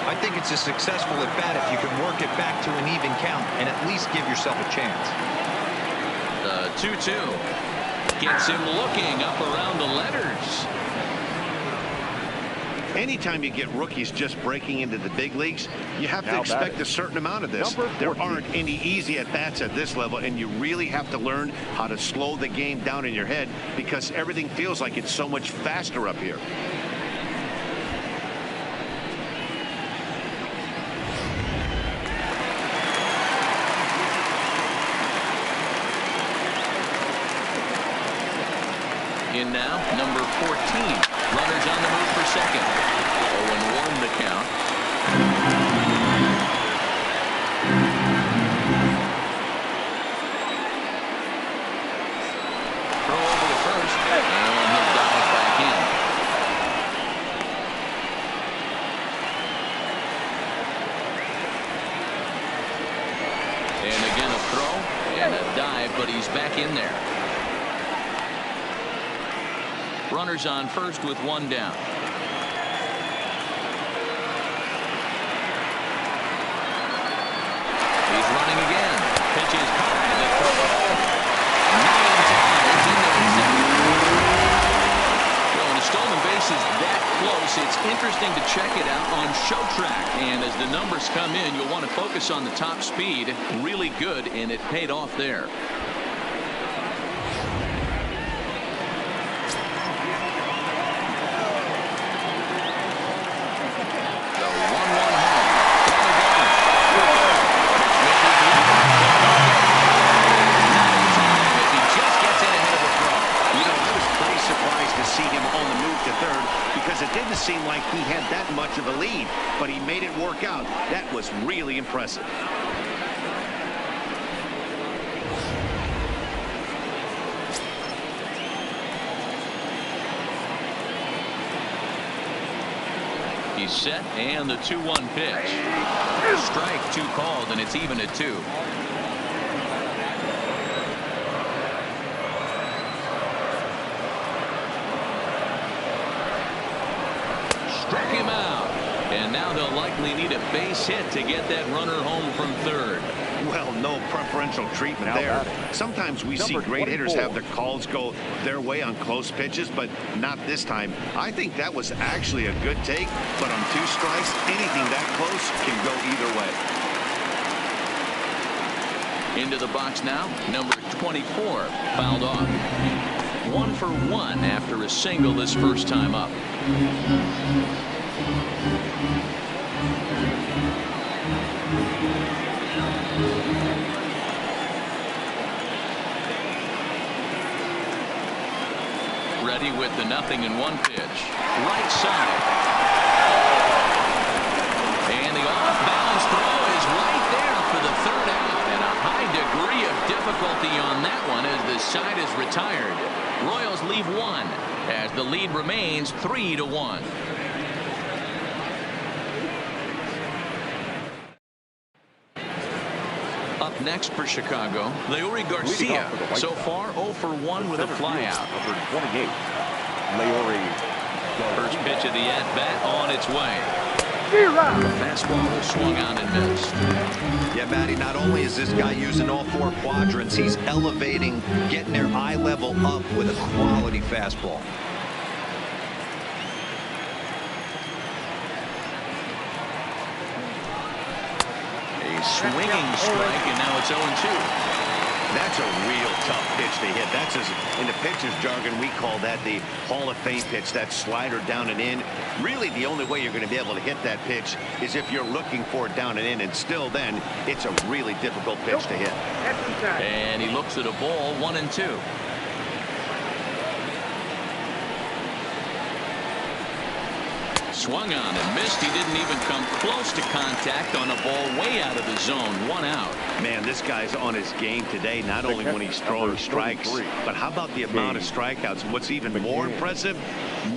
I think it's a successful at bat if you can work it back to an even count and at least give yourself a chance. 2-2 gets him looking up around the letters. Anytime you get rookies just breaking into the big leagues, you have to expect a certain amount of this. There aren't any easy at-bats at this level, and you really have to learn how to slow the game down in your head because everything feels like it's so much faster up here. In now, number 14. Runners on the move for second. 0-1 the count. Throw over to first, and he'll dive back in. And again a throw and a dive, but he's back in there. Runners on first with 1 down. He's running again. Pitch is high. The throw. Not in time. It's in there in second. Well, when a stolen base is that close, it's interesting to check it out on Show Track. And as the numbers come in, you'll want to focus on the top speed. Really good, and it paid off there. Seemed like he had that much of a lead, but he made it work out. That was really impressive. He's set, and the 2-1 pitch. Strike 2 called, and it's even at 2. Struck him out, and now they'll likely need a base hit to get that runner home from third. Well, no preferential treatment Now there. batting. Sometimes we see Number great hitters 24. have their calls go their way on close pitches, but not this time. I think that was actually a good take, but on 2 strikes, anything that close can go either way. Into the box now, number 24, fouled off. 1 for 1 after a single his first time up. Ready with the 0-1 pitch. Right side. And the off-balance throw is right there for the 3rd out. And a high degree of difficulty on that one as the side is retired. Royals leave 1 as the lead remains 3-1. Up next for Chicago, Leury Garcia. So far 0 for 1 with a flyout. Number 28, Leury. First pitch of the at-bat on its way. The fastball was swung on and missed. Yeah, Matty, not only is this guy using all 4 quadrants, he's elevating, getting their eye level up with a quality fastball. A swinging strike, and now it's 0-2. That's a real tough pitch to hit. That's in the pitcher's jargon, we call that the Hall of Fame pitch. That slider down and in. Really, the only way you're going to be able to hit that pitch is if you're looking for it down and in, and still then, it's a really difficult pitch to hit. And he looks at a ball, 1-2. Swung on and missed. He didn't even come close to contact on a ball way out of the zone. 1 out. Man, this guy's on his game today, not only when he's throwing strikes, but how about the amount of strikeouts? And what's even more impressive,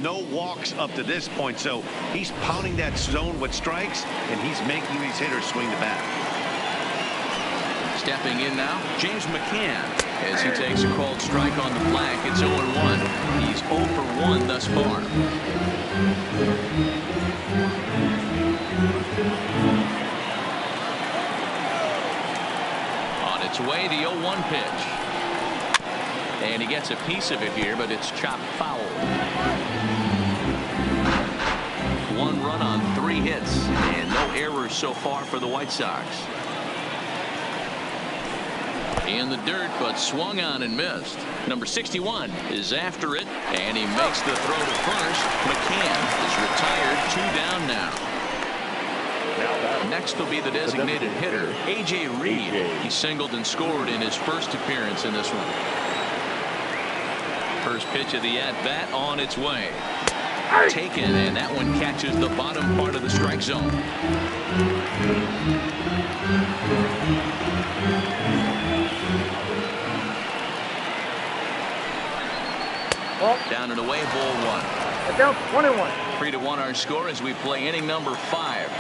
no walks up to this point. So he's pounding that zone with strikes, and he's making these hitters swing the bat. Stepping in now, James McCann, as he takes a called strike on the flag. It's 0-1. He's 0 for 1 thus far. On its way, the 0-1 pitch. And he gets a piece of it here, but it's chopped foul. 1 run on 3 hits, and no errors so far for the White Sox. In the dirt, but swung on and missed. Number 61 is after it, and he makes the throw to first. McCann is retired, 2 down now. Next will be the designated hitter, A.J. Reed. He singled and scored in his first appearance in this one. First pitch of the at-bat on its way. Taken, and that one catches the bottom part of the strike zone. Down and away, ball 1. Down 21. 3-1 our score as we play inning number 5.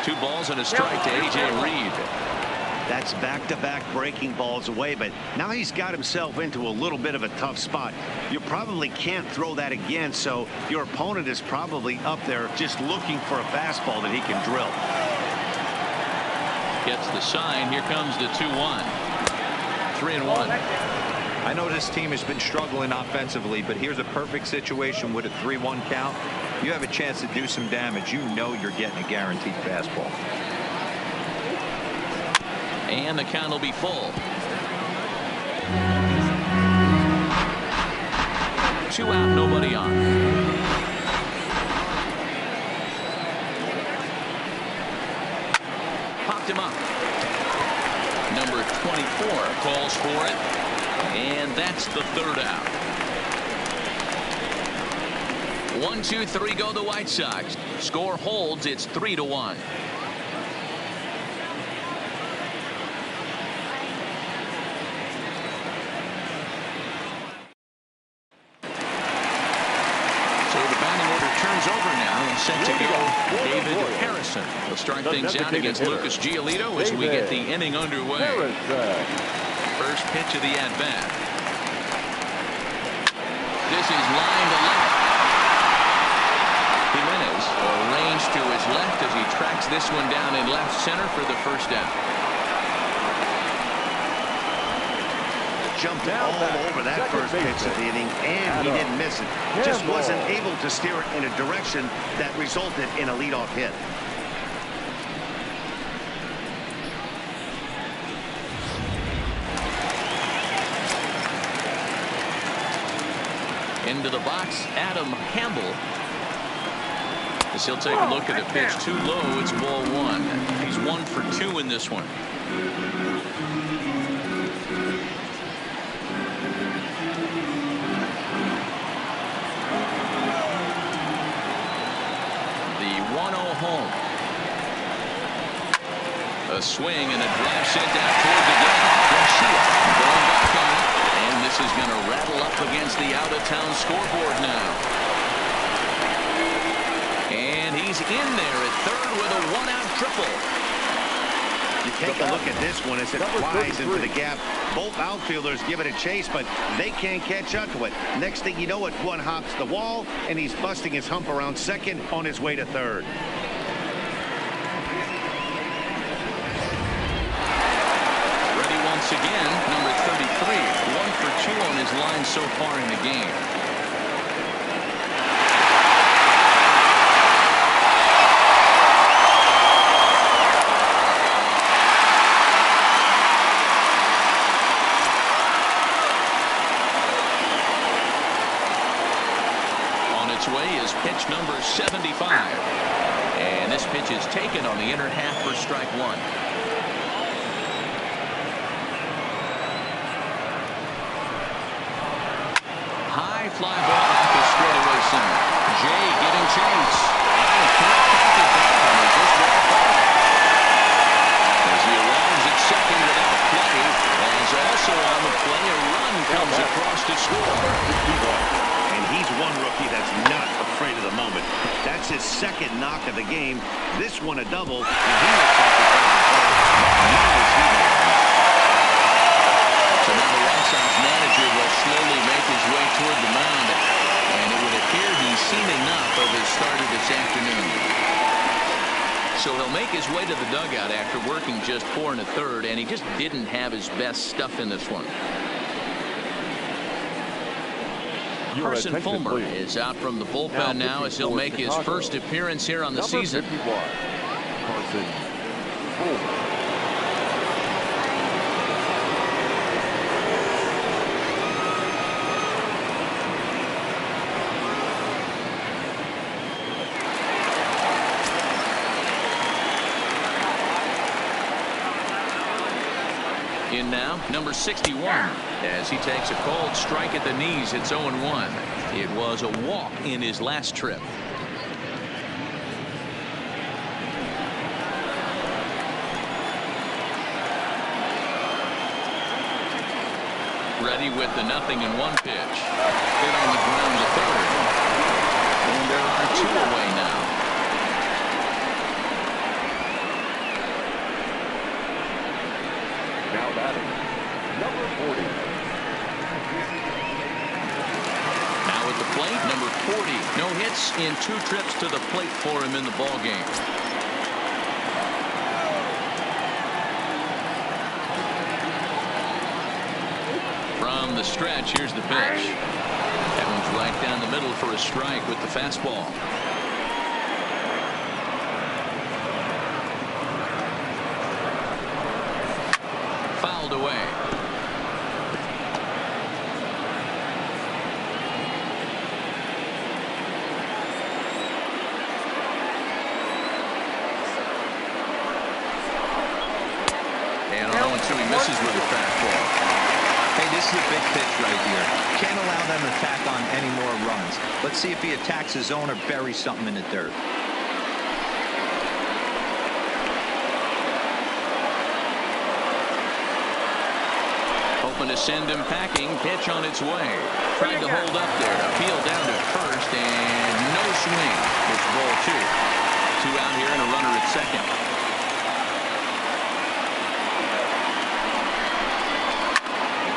2 balls and a strike to A.J. Reed. That's back-to-back breaking balls away, but now he's got himself into a little bit of a tough spot. You probably can't throw that again, so your opponent is probably up there just looking for a fastball that he can drill. Gets the sign. Here comes the 2-1. 3-1. I know this team has been struggling offensively, but here's a perfect situation with a 3-1 count. You have a chance to do some damage. You know you're getting a guaranteed fastball. And the count will be full. 2 out, nobody on. Popped him up. Number 24 calls for it, and that's the 3rd out. 1, 2, 3 go the White Sox. Score holds. It's 3-1. Set to go, David Harrison. He'll start things out against Lucas Giolito as we get the inning underway. First pitch of the at-bat. This is line to left. Jimenez arranged to his yards left as he tracks this one down in left center for the first down. Jumped all over that first pitch of the inning, and he didn't miss it. Just wasn't able to steer it in a direction that resulted in a leadoff hit. Into the box, Adam Campbell. As he'll take a look at the pitch, too low. It's ball one. He's 1 for 2 in this one. Home. A swing and a drive sent down towards the gap. Garcia going back on it. And this is going to rattle up against the out-of-town scoreboard now. And he's in there at third with a one-out triple. You take a look at this one as it flies into the gap. Both outfielders give it a chase, but they can't catch up to it. Next thing you know, it one hops the wall, and he's busting his hump around second on his way to third. Ready once again, number 33. 1 for 2 on his line so far in the game. Pitch number 75. And this pitch is taken on the inner half for strike one. High fly ball back to straightaway center. Jay giving chase. And can't catch it down. It's just well fired. As he arrives at second without play. As also on the play, a run comes across to score. And he's one rookie that's not afraid of the moment. That's his second knock of the game. This one a double. And he looks like the So now the White Sox manager will slowly make his way toward the mound. And it would appear he's seen enough of his starter this afternoon. So he'll make his way to the dugout after working just 4 1/3. And he just didn't have his best stuff in this one. Carson Fulmer is out from the bullpen now as he'll make his first appearance here on the season. 51, Carson Fulmer. In now, number 61, as he takes a cold strike at the knees. It's 0-1. It was a walk in his last trip. Ready with the 0-1 pitch. Hit on the ground to third. And there are 2 away now. Now batting, number 40. Now at the plate, number 40. No hits in 2 trips to the plate for him in the ball game. From the stretch, here's the pitch. That one's right down the middle for a strike with the fastball. Fouled away. And on 0-2, he misses with a fastball. Hey, this is a big pitch right here. Can't allow them to tack on any more runs. Let's see if he attacks his zone or buries something in the dirt. Hoping to send him packing. Pitch on its way. Tried to hold up there. Appeal down to first and no swing. It's ball 2. 2 out here and a runner at second.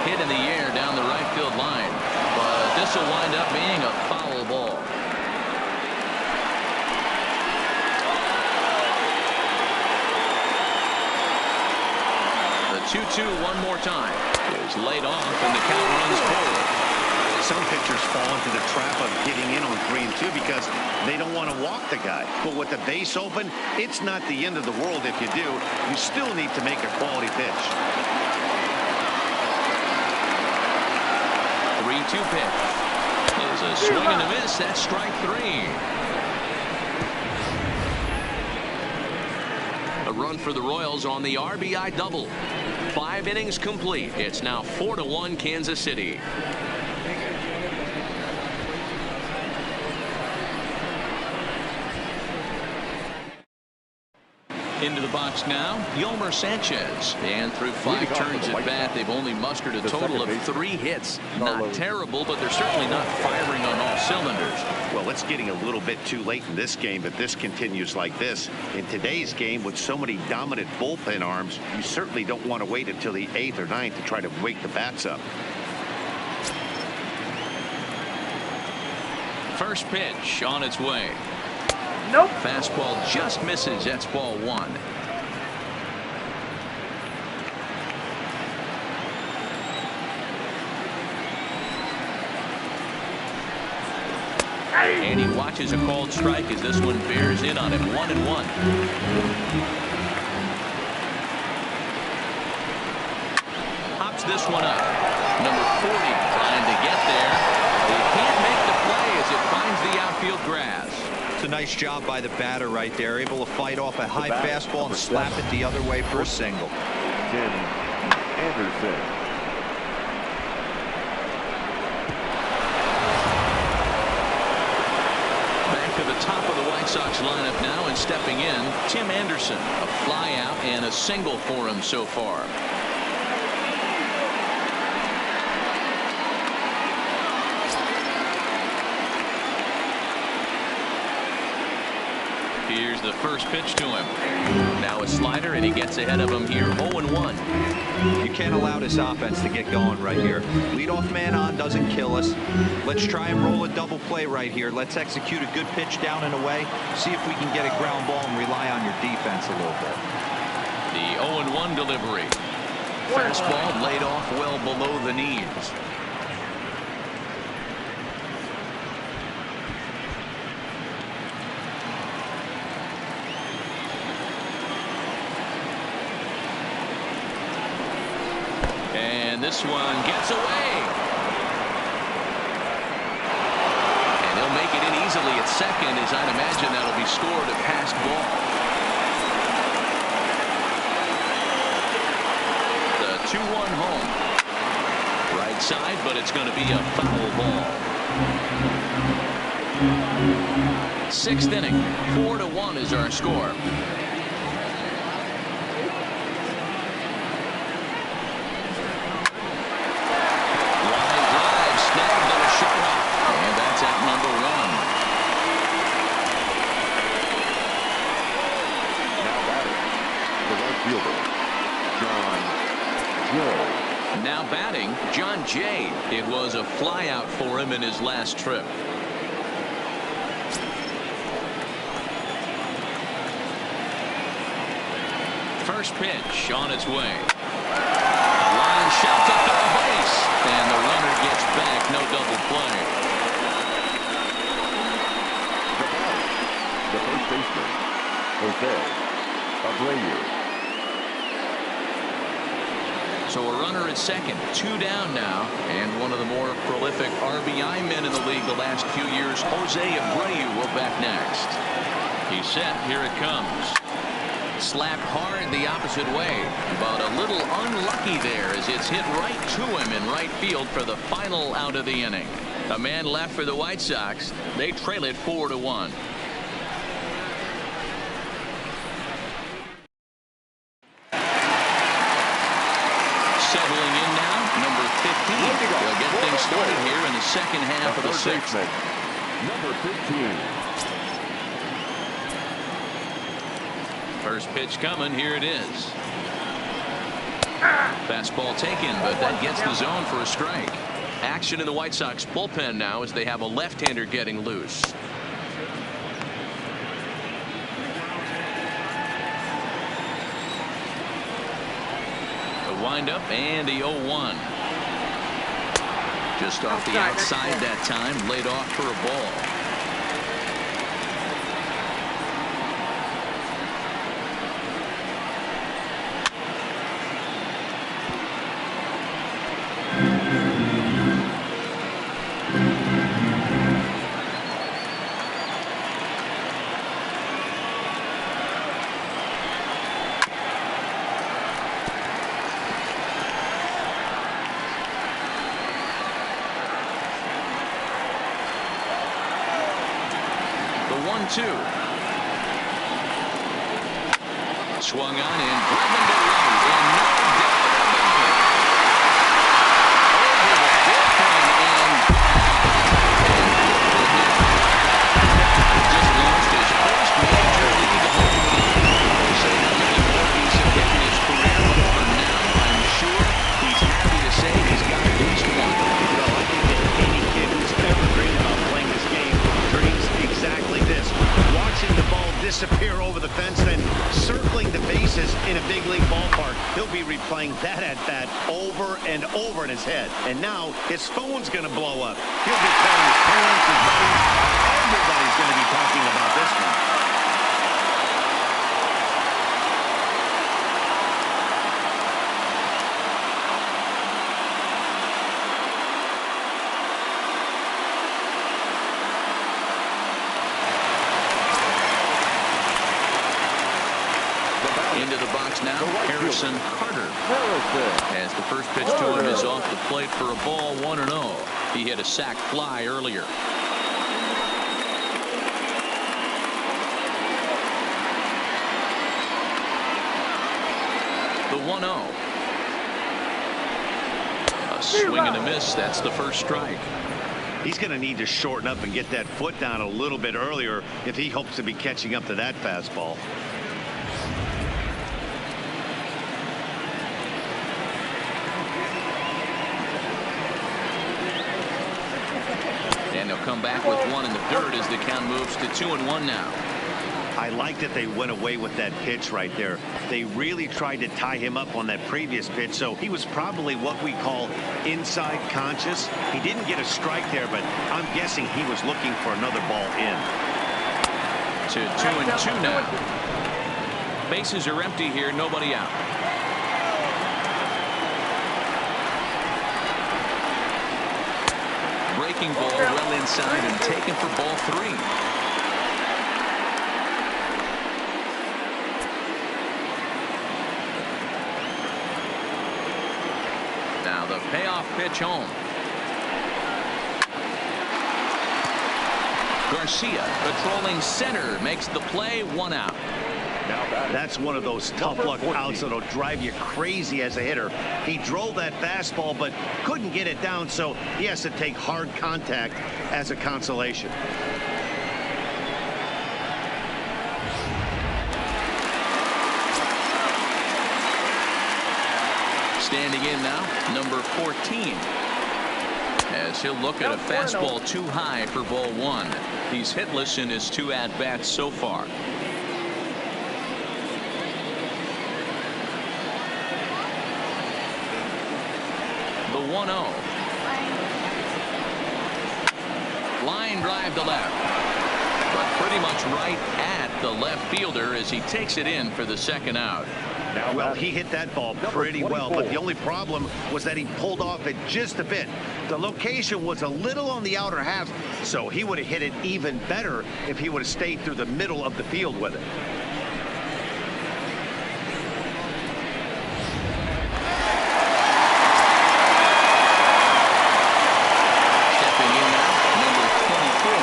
Hit in the air down the right field line, but this will wind up being a foul ball. 2-2 one more time. Is laid off, and the count runs forward. Some pitchers fall into the trap of getting in on 3-2 because they don't want to walk the guy. But with the base open, it's not the end of the world if you do. You still need to make a quality pitch. 3-2 pitch. Is a swing and a miss. That's strike 3. A run for the Royals on the RBI double. 5 innings complete. It's now 4-1 Kansas City. Into the box now, Yolmer Sanchez. And through 5 turns at bat, they've only mustered a total of 3 hits. Not terrible, but they're certainly not firing on all cylinders. Well, it's getting a little bit too late in this game if this continues like this. In today's game, with so many dominant bullpen arms, you certainly don't want to wait until the 8th or 9th to try to wake the bats up. First pitch on its way. Nope. Fastball just misses. That's ball 1. And he watches a called strike as this one bears in on him. 1-1. Hops this one up. Number 40 trying to get there. He can't make the play as it finds the outfield grass. It's a nice job by the batter right there, able to fight off a high fastball and slap it the other way for a single. Tim Anderson. Back to the top of the White Sox lineup now, and stepping in, Tim Anderson. A fly out and a single for him so far. Here's the first pitch to him. Now a slider, and he gets ahead of him here. 0-1. You can't allow this offense to get going right here. Leadoff man on doesn't kill us. Let's try and roll a double play right here. Let's execute a good pitch down and away. See if we can get a ground ball and rely on your defense a little bit. The 0-1 delivery. Fastball laid off well below the knees. And this one gets away. And he'll make it in easily at second, as I'd imagine that'll be scored a passed ball. The 2-1 home. Right side, but it's going to be a foul ball. 6th inning. 4-1 is our score. Now batting, John Jay. It was a flyout for him in his last trip. First pitch on its way. A line shot to third base, and the runner gets back. No double play. The first baseman, Jose Abreu. So a runner at second, 2 down now, and one of the more prolific RBI men in the league the last few years, Jose Abreu, will bat next. He's set. Here it comes. Slapped hard the opposite way, but a little unlucky there as it's hit right to him in right field for the final out of the inning. A man left for the White Sox. They trail it 4-1. Settling in now, number 15. They'll get things started here in the second half of the 6th. Number 15. First pitch coming. Here it is. Fastball taken, but that gets the zone for a strike. Action in the White Sox bullpen now as they have a left-hander getting loose. windup and the 0-1. Just off the outside that time, laid off for a ball. Swung on and driven to right, and no doubt about it. Over the bullpen and just lost his first major league home run. So how many more he's hit in his career? But for now, I'm sure he's happy to say he's got at least one. Well, I think that any kid who's ever dreamed about playing this game dreams exactly this. Watching the ball disappear over the fence, then circling the bases in a big league ballpark. He'll be replaying that at bat over and over in his head. And now his phone's going to blow up. He'll be calling his parents, his buddies. Everybody's going to be talking about this one. Into the box now, Harrison Carter. As the first pitch to him is off the plate for a ball, 1-0. He hit a sac fly earlier. The 1-0. A swing and a miss. That's the first strike. He's going to need to shorten up and get that foot down a little bit earlier if he hopes to be catching up to that fastball. And they'll come back with one in the dirt as the count moves to 2-1 now. I like that they went away with that pitch right there. They really tried to tie him up on that previous pitch, so he was probably what we call inside conscious. He didn't get a strike there, but I'm guessing he was looking for another ball in. To 2-2 now. Bases are empty here, nobody out. Breaking ball well inside and taken for ball 3. Now the payoff pitch home. Garcia patrolling center makes the play, 1 out. That's one of those tough luck outs that'll drive you crazy as a hitter. He drove that fastball but couldn't get it down, so he has to take hard contact as a consolation. Standing in now, number 14. As he'll look at a fastball too high for ball 1. He's hitless in his 2 at-bats so far. The 1-0. Line drive to left. But pretty much right at the left fielder as he takes it in for the 2nd out. Well, he hit that ball pretty well, but the only problem was that he pulled off it just a bit. The location was a little on the outer half, so he would have hit it even better if he would have stayed through the middle of the field with it. Stepping in now, number 24.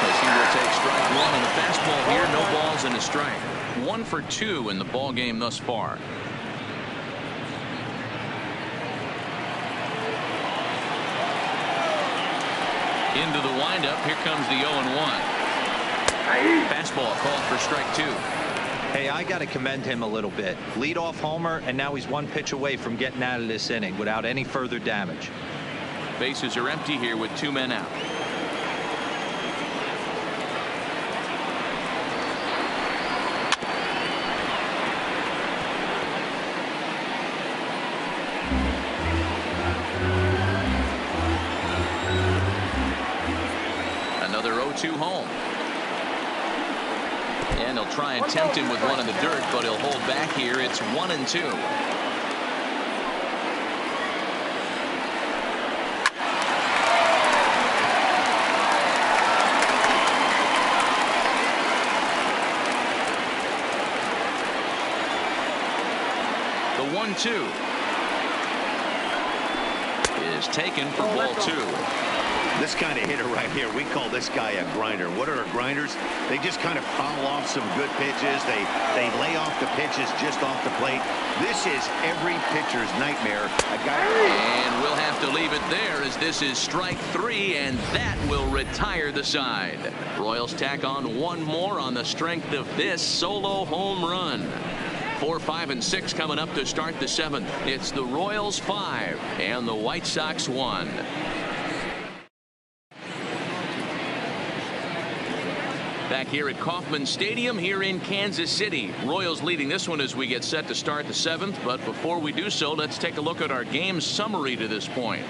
As he will take strike 1 on the fastball here, no balls and a strike. 1 for 2 in the ball game thus far. Into the windup. Here comes the 0-1. Fastball called for strike 2. Hey, I got to commend him a little bit. Leadoff homer, and now he's 1 pitch away from getting out of this inning without any further damage. Bases are empty here with 2 men out. 2 home. And they'll try and tempt him with one in the dirt, but he'll hold back here. It's 1-2. The 1-2 is taken for ball 2. This kind of hitter right here, we call this guy a grinder. What are grinders? They just kind of foul off some good pitches. They lay off the pitches just off the plate. This is every pitcher's nightmare. And we'll have to leave it there, as this is strike 3, and that will retire the side. Royals tack on one more on the strength of this solo home run. 4, 5, and 6 coming up to start the 7th. It's the Royals 5 and the White Sox 1. Back here at Kauffman Stadium here in Kansas City. Royals leading this one as we get set to start the 7th. But before we do so, let's take a look at our game summary to this point.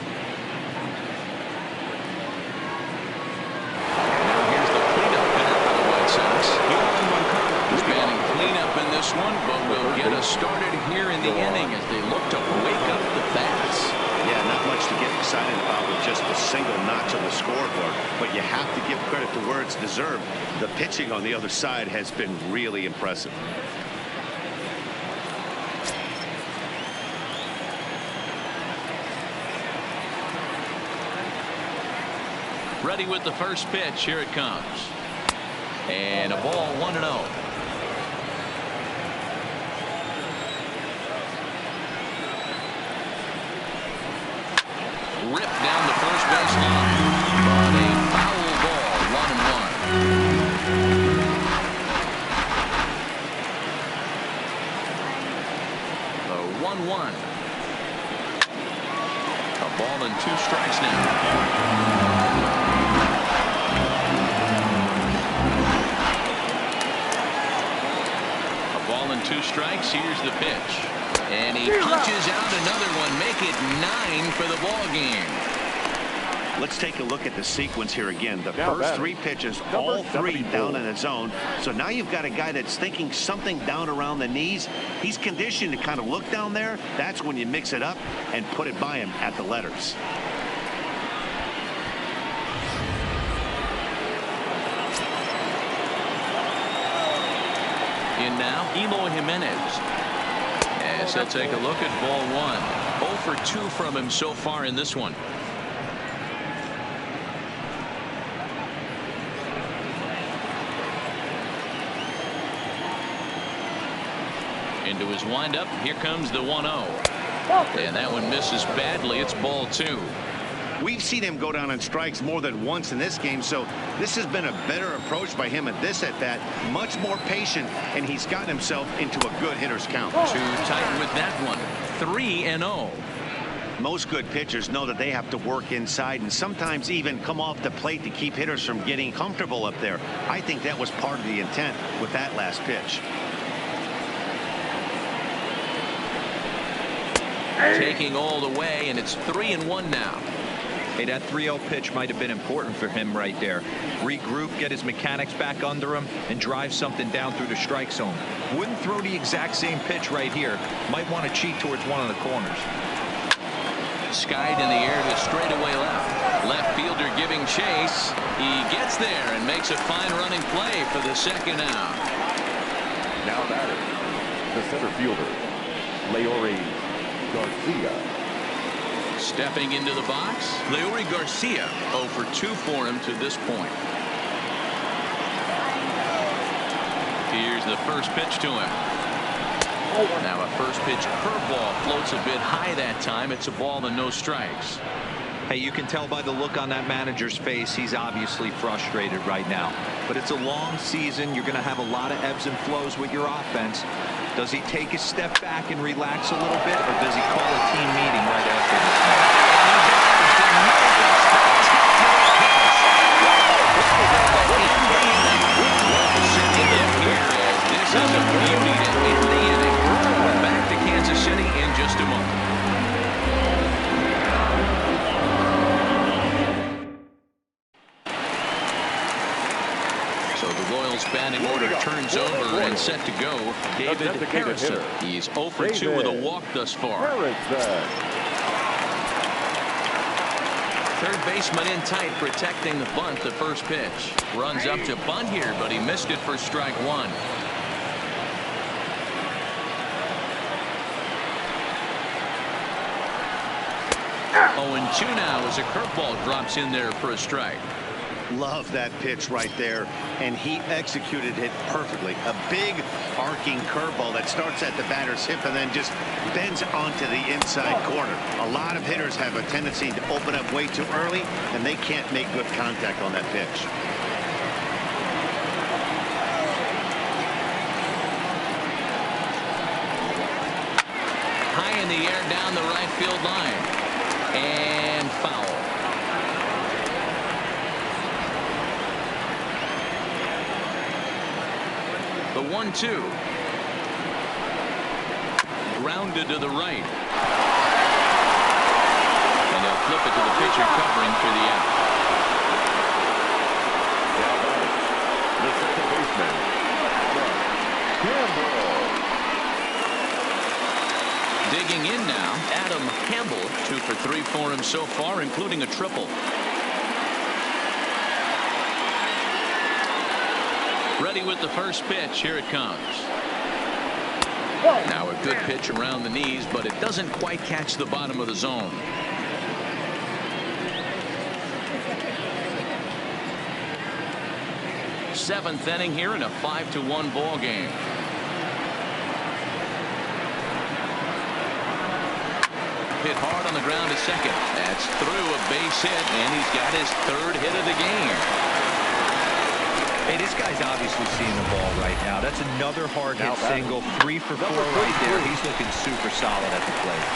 Now here's the cleanup hitter for the White Sox. He's batting cleanup in this one, but we'll get us started here in the inning as they look to wake up the bats. Yeah, not much to get excited about with just a single notch on the scoreboard, but you have to give credit to where it's deserved. The pitching on the other side has been really impressive. Ready with the first pitch. Here it comes. And a ball, 1-0. Ripped down the first base line, but a foul ball, 1-1. The 1-1. A ball and 2 strikes now. A ball and 2 strikes. Here's the pitch. And he punches out another one, make it 9 for the ball game. Let's take a look at the sequence here again. The first 3 pitches, all 3 down in the zone. So now you've got a guy that's thinking something down around the knees. He's conditioned to kind of look down there. That's when you mix it up and put it by him at the letters. In now, Eloy Jimenez. As he'll take a look at ball 1. 0 for 2 from him so far in this one. Into his windup. Here comes the 1-0. And that one misses badly. It's ball 2. We've seen him go down on strikes more than once in this game, so this has been a better approach by him at this at-bat. Much more patient, and he's gotten himself into a good hitter's count. Too tight with that one. 3-0. Most good pitchers know that they have to work inside and sometimes even come off the plate to keep hitters from getting comfortable up there. I think that was part of the intent with that last pitch. Taking all the way, and it's 3-1 now. Hey, that 3-0 pitch might have been important for him right there. Regroup, get his mechanics back under him, and drive something down through the strike zone. Wouldn't throw the exact same pitch right here. Might want to cheat towards one of the corners. Skied in the air to straightaway left. Left fielder giving chase. He gets there and makes a fine running play for the second out. Now batting, the center fielder, Leury Garcia. Stepping into the box, Leury Garcia. 0 for 2 for him to this point. Here's the first pitch to him. Now a first pitch curveball floats a bit high that time. It's a ball and no strikes. Hey, you can tell by the look on that manager's face, he's obviously frustrated right now. But it's a long season. You're going to have a lot of ebbs and flows with your offense. Does he take a step back and relax a little bit, or does he call a team meeting right after this? This is a beauty to end the inning. We're back to Kansas City in just a moment. batting order turns over and set to go. David Harrison. He's 0 for 2 with a walk thus far. Third baseman in tight, protecting the bunt. The first pitch. Runs up to bunt here, but he missed it for strike one. 0-2 now as a curveball drops in there for a strike. Love that pitch right there, and he executed it perfectly. A big arcing curveball that starts at the batter's hip and then just bends onto the inside corner. A lot of hitters have a tendency to open up way too early, and they can't make good contact on that pitch. High in the air down the right field line. And foul. The 1-2. Grounded to the right. And they'll flip it to the pitcher covering for the out. The second baseman, Campbell. Digging in now, Adam Campbell, 2 for 3 for him so far, including a triple. Ready with the first pitch. Here it comes. Now a good pitch around the knees, but it doesn't quite catch the bottom of the zone. Seventh inning here in a 5-1 ball game. Hit hard on the ground to second. That's through a base hit, and he's got his third hit of the game. Hey, this guy's obviously seeing the ball right now. That's another hard hit single. 3 for 4 right there. He's looking super solid at the plate.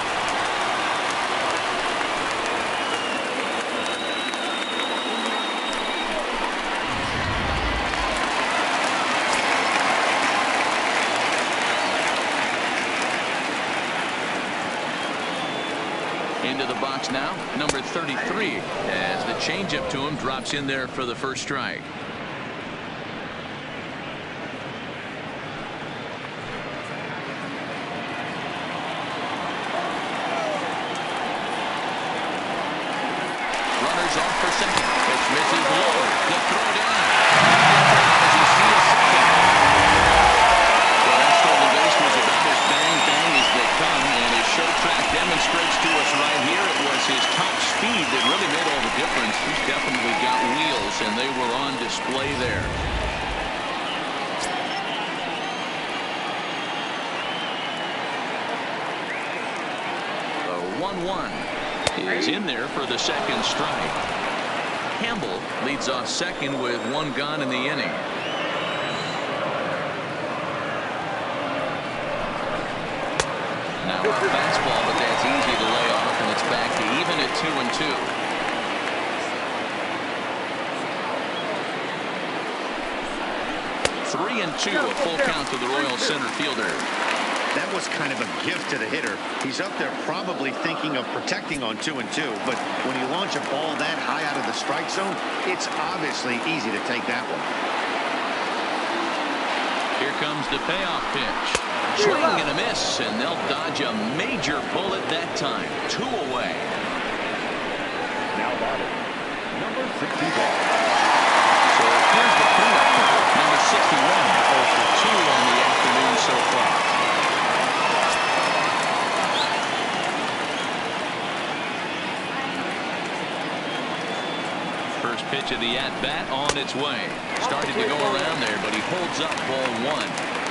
Into the box now, number 33, as the changeup to him drops in there for the first strike. Runners off for second. Pitch misses low. The throw down. As he sees second. Well, that stolen base was about as bang as they come, and his show track demonstrates to us right here it was his top speed that really made all the difference. He's definitely got wheels, and they were on display there. The 1-1 is in there for the second strike. Campbell leads off second with 1 gone in the inning. Now a fastball, but that's easy to lay off, and it's back to even at 2-2. 3-2, a full count to the Royals center fielder. That was kind of a gift to the hitter. He's up there probably thinking of protecting on 2-2, but when you launch a ball that high out of the strike zone, it's obviously easy to take that one. Here comes the payoff pitch. Swing and a miss, and they'll dodge a major bullet that time. 2 away. Now batting, number 61. So here's the cleanup hitter, number 61, 0 for 2 on the afternoon so far. First pitch of the at-bat on its way. Started to go around there, but he holds up ball 1.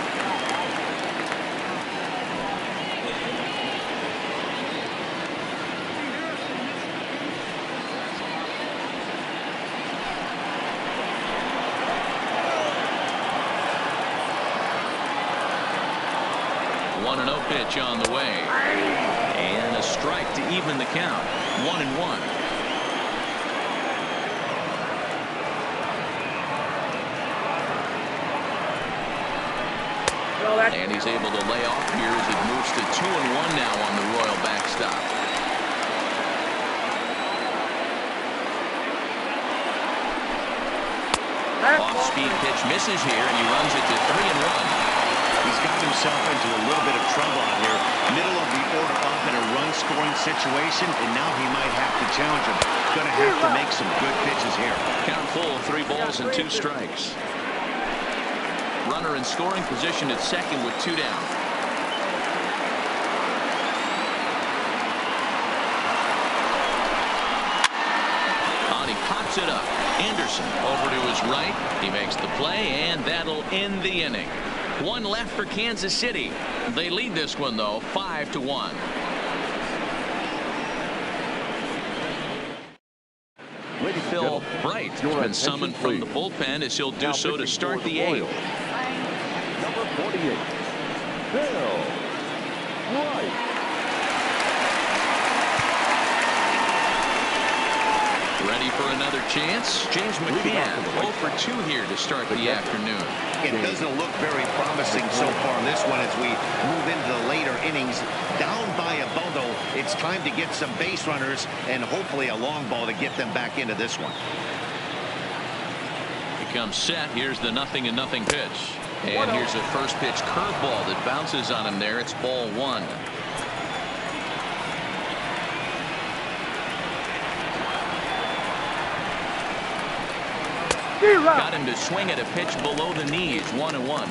Pitch on the way, and a strike to even the count. 1-1. And he's able to lay off here as it moves to 2-1 now on the Royal backstop. Off high-speed pitch misses here, and he runs it to 3-1. He's got himself into a little bit of trouble out here. Middle of the order up in a run-scoring situation, and now he might have to challenge him. Going to have to make some good pitches here. Count full, 3 balls and 2 strikes. Runner in scoring position at second with 2 down. He pops it up. Anderson over to his right. He makes the play, and that'll end the inning. 1 left for Kansas City. They lead this one, though, 5-1. Phil Bright has been summoned from the bullpen, as he'll do so to start the 8th. Number 48, Phil Bright. Ready for another chance? James McCann 0 for 2 here to start the afternoon. It doesn't look very promising so far in this one as we move into the later innings. Down by a bundle, it's time to get some base runners and hopefully a long ball to get them back into this one. He comes set. Here's the 0-0 pitch. And here's a first pitch curveball that bounces on him there. It's ball 1. Got him to swing at a pitch below the knees. 1-1.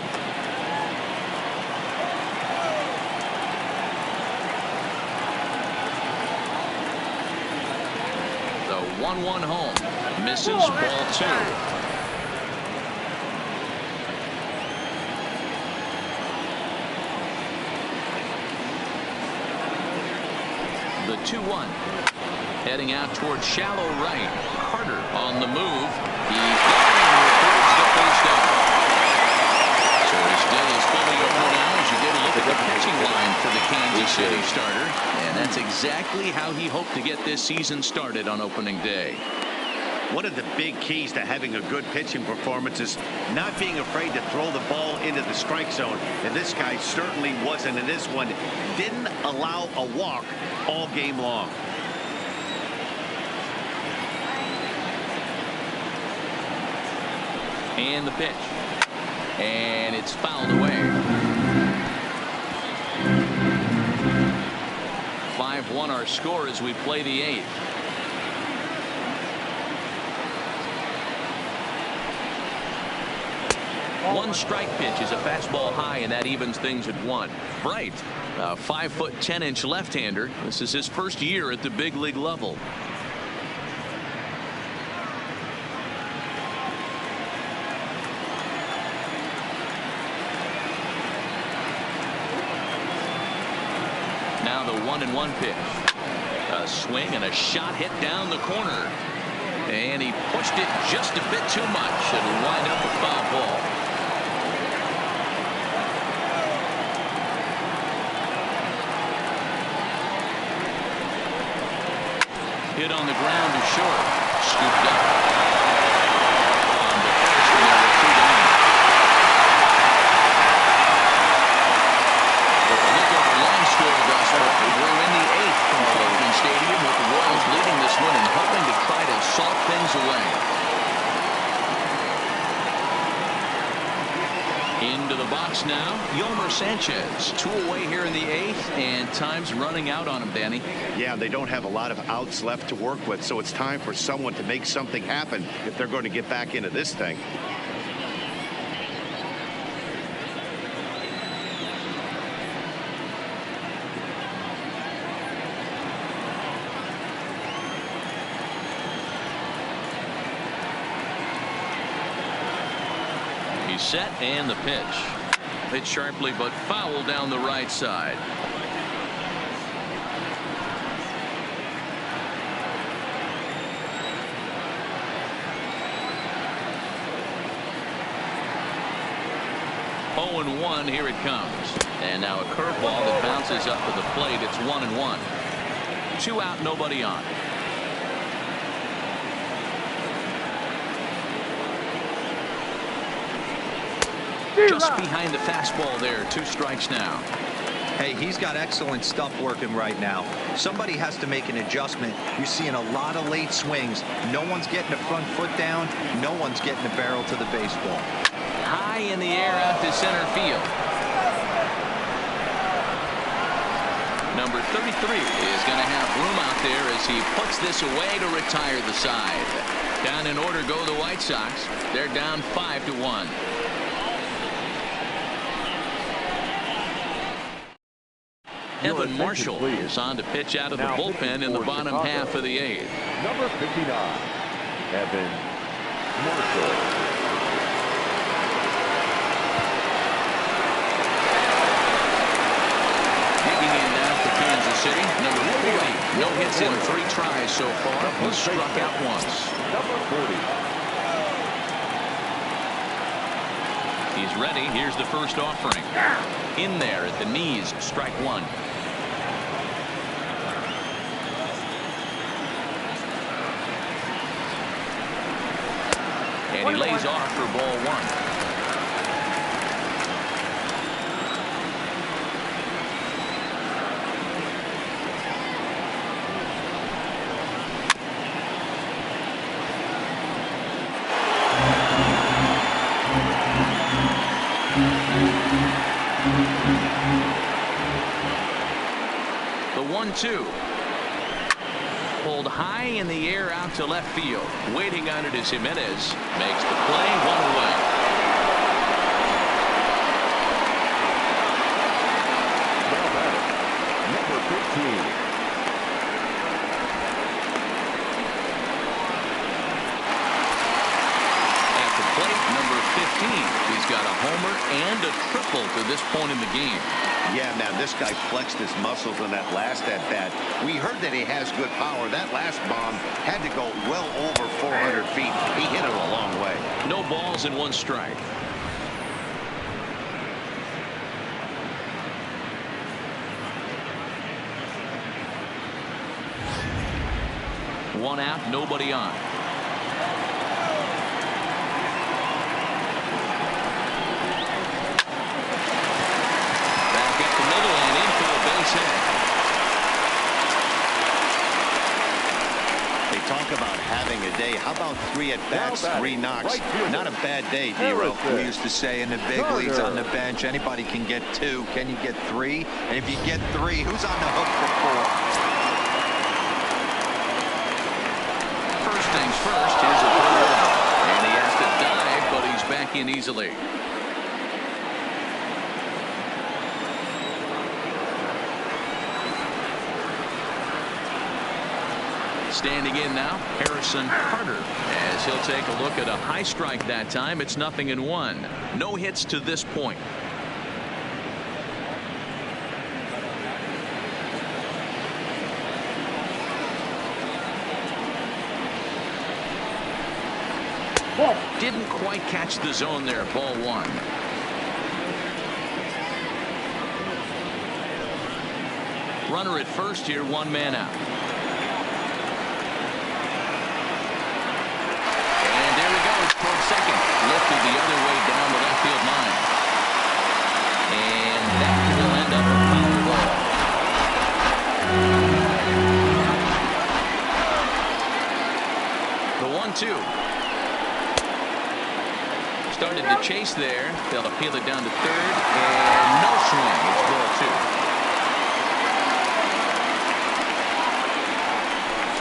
The 1-1 home. Misses. Ball 2. The 2-1. Heading out towards shallow right. Carter on the move. He's towards the first out. So his day is fully over now as you get a look at the pitching line for the Kansas City starter. And that's exactly how he hoped to get this season started on opening day. One of the big keys to having a good pitching performance is not being afraid to throw the ball into the strike zone. And this guy certainly wasn't in this one. Didn't allow a walk all game long. And the pitch. And it's fouled away. 5-1 our score as we play the 8th. One strike pitch is a fastball high, and that evens things at 1. Bright, a 5'10" left-hander. This is his first year at the big league level. Now the 1-1 pitch. A swing and a shot hit down the corner. And he pushed it just a bit too much. It'll wind up a foul ball. Hit on the ground to short. Scooped up. On the first, and there were 2 down. Look at the line score thus far. We're in the 8th from Cleveland Stadium with the Royals leading this one and hoping to try to salt things away. Into the box now, Yolmer Sanchez. 2 away here in the 8th, and time's running out on him, Danny. Yeah, they don't have a lot of outs left to work with, so it's time for someone to make something happen if they're going to get back into this thing. Set and the pitch. Hit sharply but foul down the right side. Oh, and 1. Here it comes. And now a curveball that bounces up to the plate. It's 1-1. 2 out, nobody on. Just behind the fastball there. 2 strikes now. Hey, he's got excellent stuff working right now. Somebody has to make an adjustment. You're seeing a lot of late swings. No one's getting the front foot down. No one's getting the barrel to the baseball. High in the air out to center field. Number 33 is going to have room out there as he puts this away to retire the side. Down in order go the White Sox. They're down 5-1. Evan Marshall is on to pitch out of the bullpen in the bottom half of the 8th. Number 59, Evan Marshall. Digging in now for Kansas City, number 40. No hits in 3 tries so far. He struck out once. Number 40. He's ready. Here's the first offering. In there at the knees, strike 1. And he lays off for ball 1. The 1-2. Pulled high in the air out to left field. Waiting on it is Jimenez. Makes the play, 1 away. Now batting, number 15. At the plate, number 15. He's got a homer and a triple to this point in the game. Yeah, man, this guy flexed his muscles on that last at-bat. We heard that he has good power. That last bomb had to go well over 400 feet. He hit it a long way. No balls and 1 strike. One out, nobody on. They talk about having a day. How about 3 at-bats, 3 knocks? Not a bad day, D-Row. We used to say in the big leagues on the bench, anybody can get 2. Can you get 3? And if you get 3, who's on the hook for 4? First things first, here's a throw. And he has to dive, but he's back in easily. Standing in now, Harrison Carter, as he'll take a look at a high strike that time. It's 0-1. No hits to this point. Didn't quite catch the zone there. Ball 1. Runner at first here, 1 man out. Towards second, lifted the other way down the left field line, and that will end up a foul ball. The 1-2 started to chase there. They'll appeal it down to third, and no swing. It's ball 2.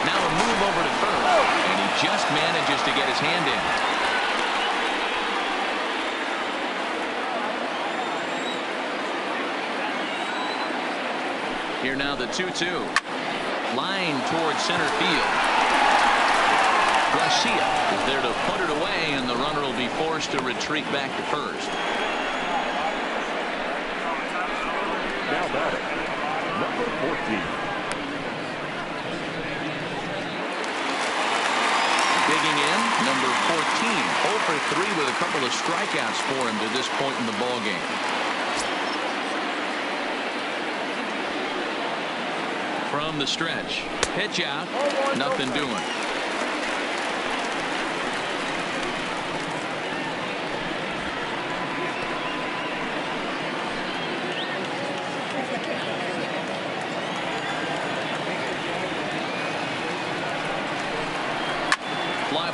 Now a move over to first, and he just manages to get his hand in. Here now the 2-2. Line towards center field. Garcia is there to put it away, and the runner will be forced to retreat back to first. Now batting, number 14. Digging in, number 14. 0 for 3 with a couple of strikeouts for him to this point in the ballgame. From the stretch. Pitch out. Nothing doing.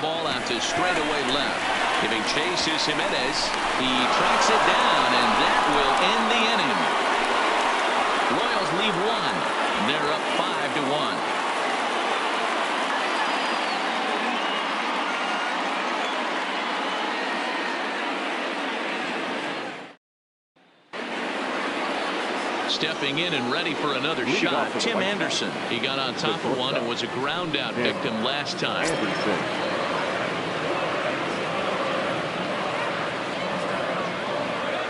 ball out to straightaway left. Giving chase is Jimenez. He tracks it down, and that will end the inning. Royals lead one. They're up 5-1. Stepping in and ready for another shot, Tim Anderson. He got on top of one and was a ground out victim last time.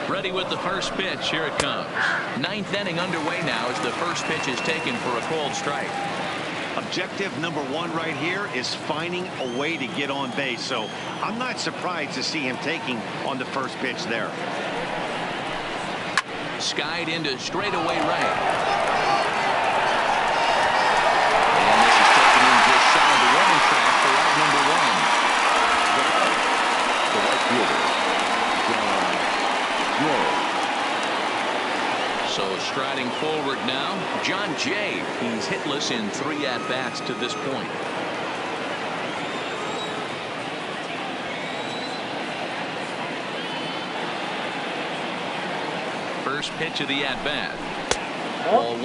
Ready with the first pitch. Here it comes. Ninth inning underway now as the first pitch is taken for a called strike. Objective number one right here is finding a way to get on base. So I'm not surprised to see him taking on the first pitch there. Skied into straightaway right. And this is taken in just shy of the warning track for out number one. The right fielder, John Jay. So striding forward now, John Jay. He's hitless in 3 at-bats to this point. First pitch of the at-bat. Ball 1.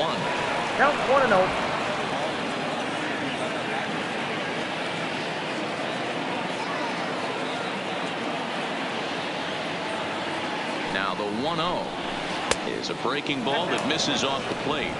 Count 1-0. Now the 1-0 is a breaking ball that misses off the plate.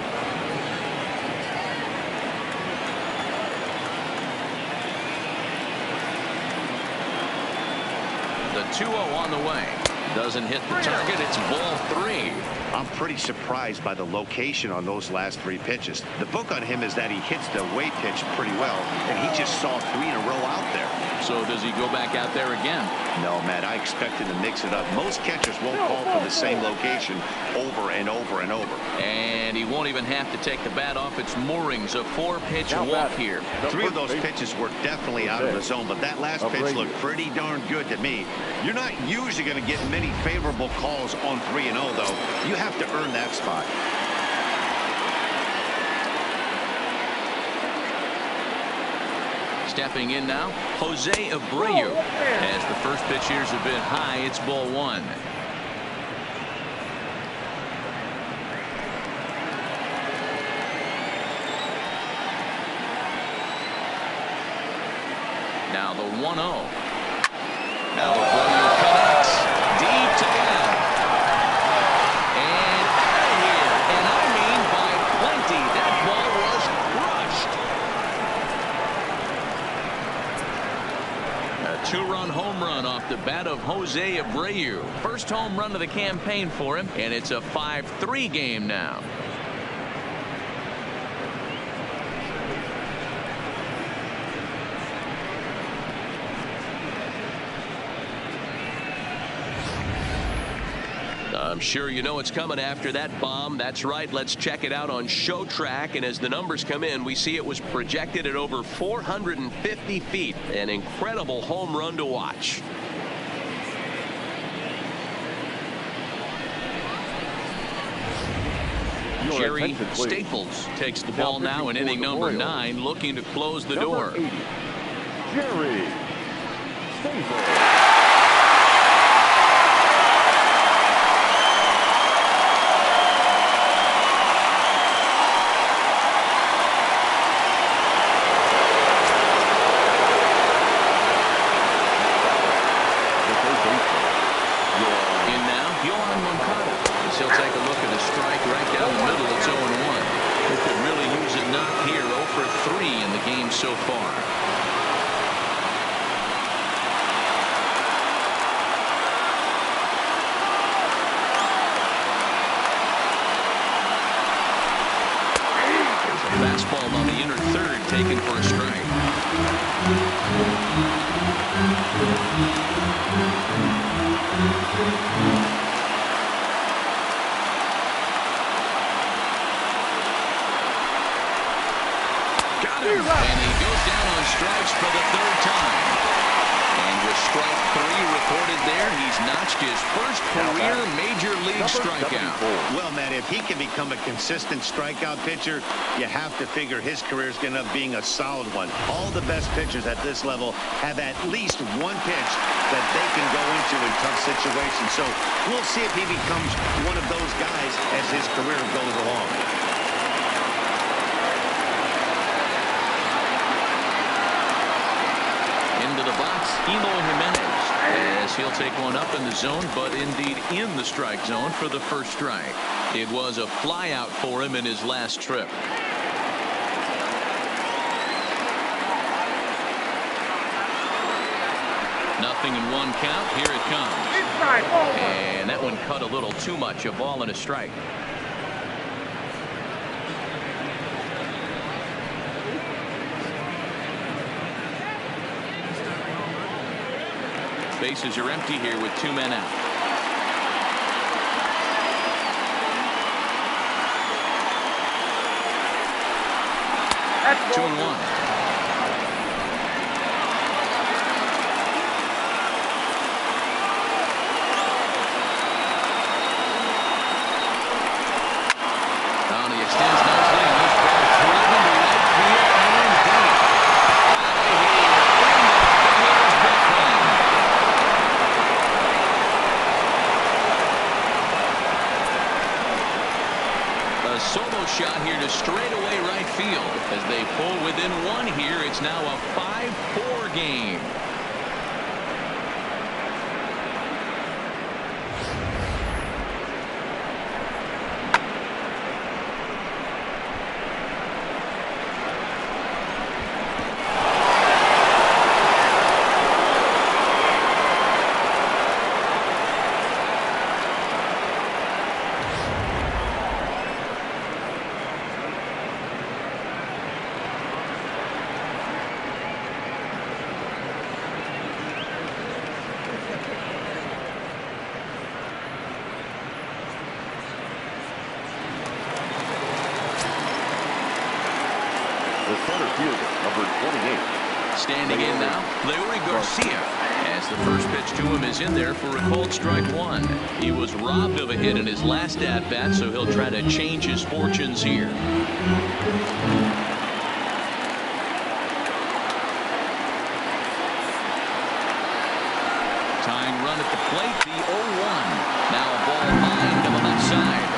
The 2-0 on the way. Doesn't hit the target. It's ball 3. I'm pretty surprised by the location on those last 3 pitches. The book on him is that he hits the away pitch pretty well, and he just saw 3 in a row out there. So does he go back out there again? No, Matt, I expect him to mix it up. Most catchers won't call for the same location over and over and over. And he won't even have to take the bat off its moorings. A 4-pitch walk here. 3 of those pitches were definitely out of the zone, but that last pitch looked pretty darn good to me. You're not usually going to get many favorable calls on 3-0, though. You have to earn that spot. Stepping in now, Jose Abreu. As the first pitch here's a bit high, it's ball 1. Now the 1-0. Now Abreu connects deep to left. And out of here. And I mean by plenty. That ball was crushed. A 2-run home run off the bat of Jose Abreu. First home run of the campaign for him. And it's a 5-3 game now. I'm sure you know it's coming after that bomb. That's right. Let's check it out on ShowTrack. And as the numbers come in, we see it was projected at over 450 feet. An incredible home run to watch. Jerry Staples takes the ball now in inning number 9, looking to close the door. 80, Jerry Staples. He'll take a look at a strike right down the middle. It's 0-1. He could really use a knock here. 0 for 3 in the game so far. There's a fastball on the inner third taken for a strike. And he goes down on strikes for the 3rd time. And with strike 3 recorded there, he's notched his first career major league strikeout. Well, man, if he can become a consistent strikeout pitcher, you have to figure his career is going to end up being a solid one. All the best pitchers at this level have at least one pitch that they can go into in tough situations. So we'll see if he becomes one of those guys as his career goes along. Into the box, Eloy Jimenez, as he'll take one up in the zone, but indeed in the strike zone for the first strike. It was a flyout for him in his last trip. Nothing in one count. Here it comes. And that one cut a little too much. A ball and a strike. Bases are empty here with 2 men out. That's 2-1. Shot here to straightaway right field as they pull within 1 here. It's now a 5-4 game. The center fielder, number 28. Standing in now, Leury Garcia, as the first pitch to him is in there for a called strike 1. He was robbed of a hit in his last at-bat, so he'll try to change his fortunes here. Tying run at the plate, the 0-1. Now a ball high to the left side.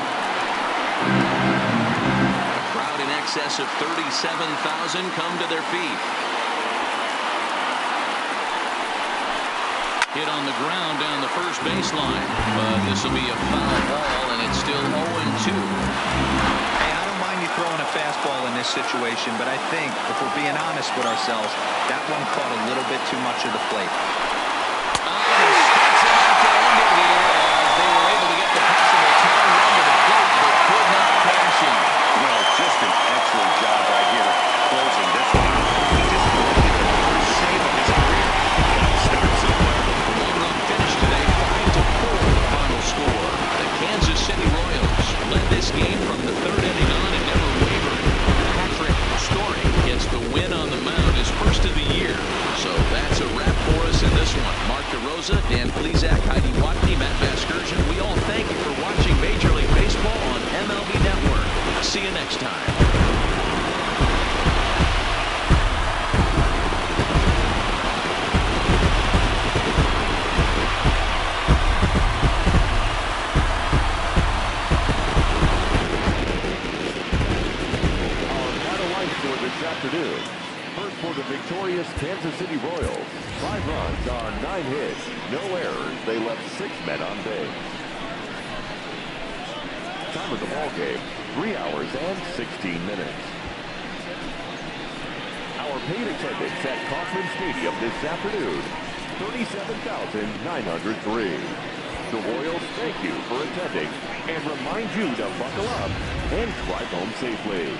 In excess of 37,000 come to their feet. Hit on the ground down the first baseline, but this will be a foul ball, and it's still 0-2. Hey, I don't mind you throwing a fastball in this situation, but I think if we're being honest with ourselves, that one caught a little bit too much of the plate. Just an excellent job right here closing this one. He just wanted to get the first save of his career. Start somewhere. One-run finish today, 5-4 the final score. The Kansas City Royals led this game from the 3rd inning on and never wavered. Patrick Story gets the win on the mound, his first of the year. So that's a wrap for us in this one. Mark DeRosa, Dan Plesac, Heidi Watney, Matt Vasgersian. We all thank you for watching Major League Baseball on MLB Network. See you next time. Afternoon. First for the victorious Kansas City Royals. 5 runs on 9 hits. No errors. They left 6 men on base. Time of the ball game, 3 hours and 16 minutes. Our paid attendance at Kauffman Stadium this afternoon, 37,903. The Royals thank you for attending and remind you to buckle up and drive home safely.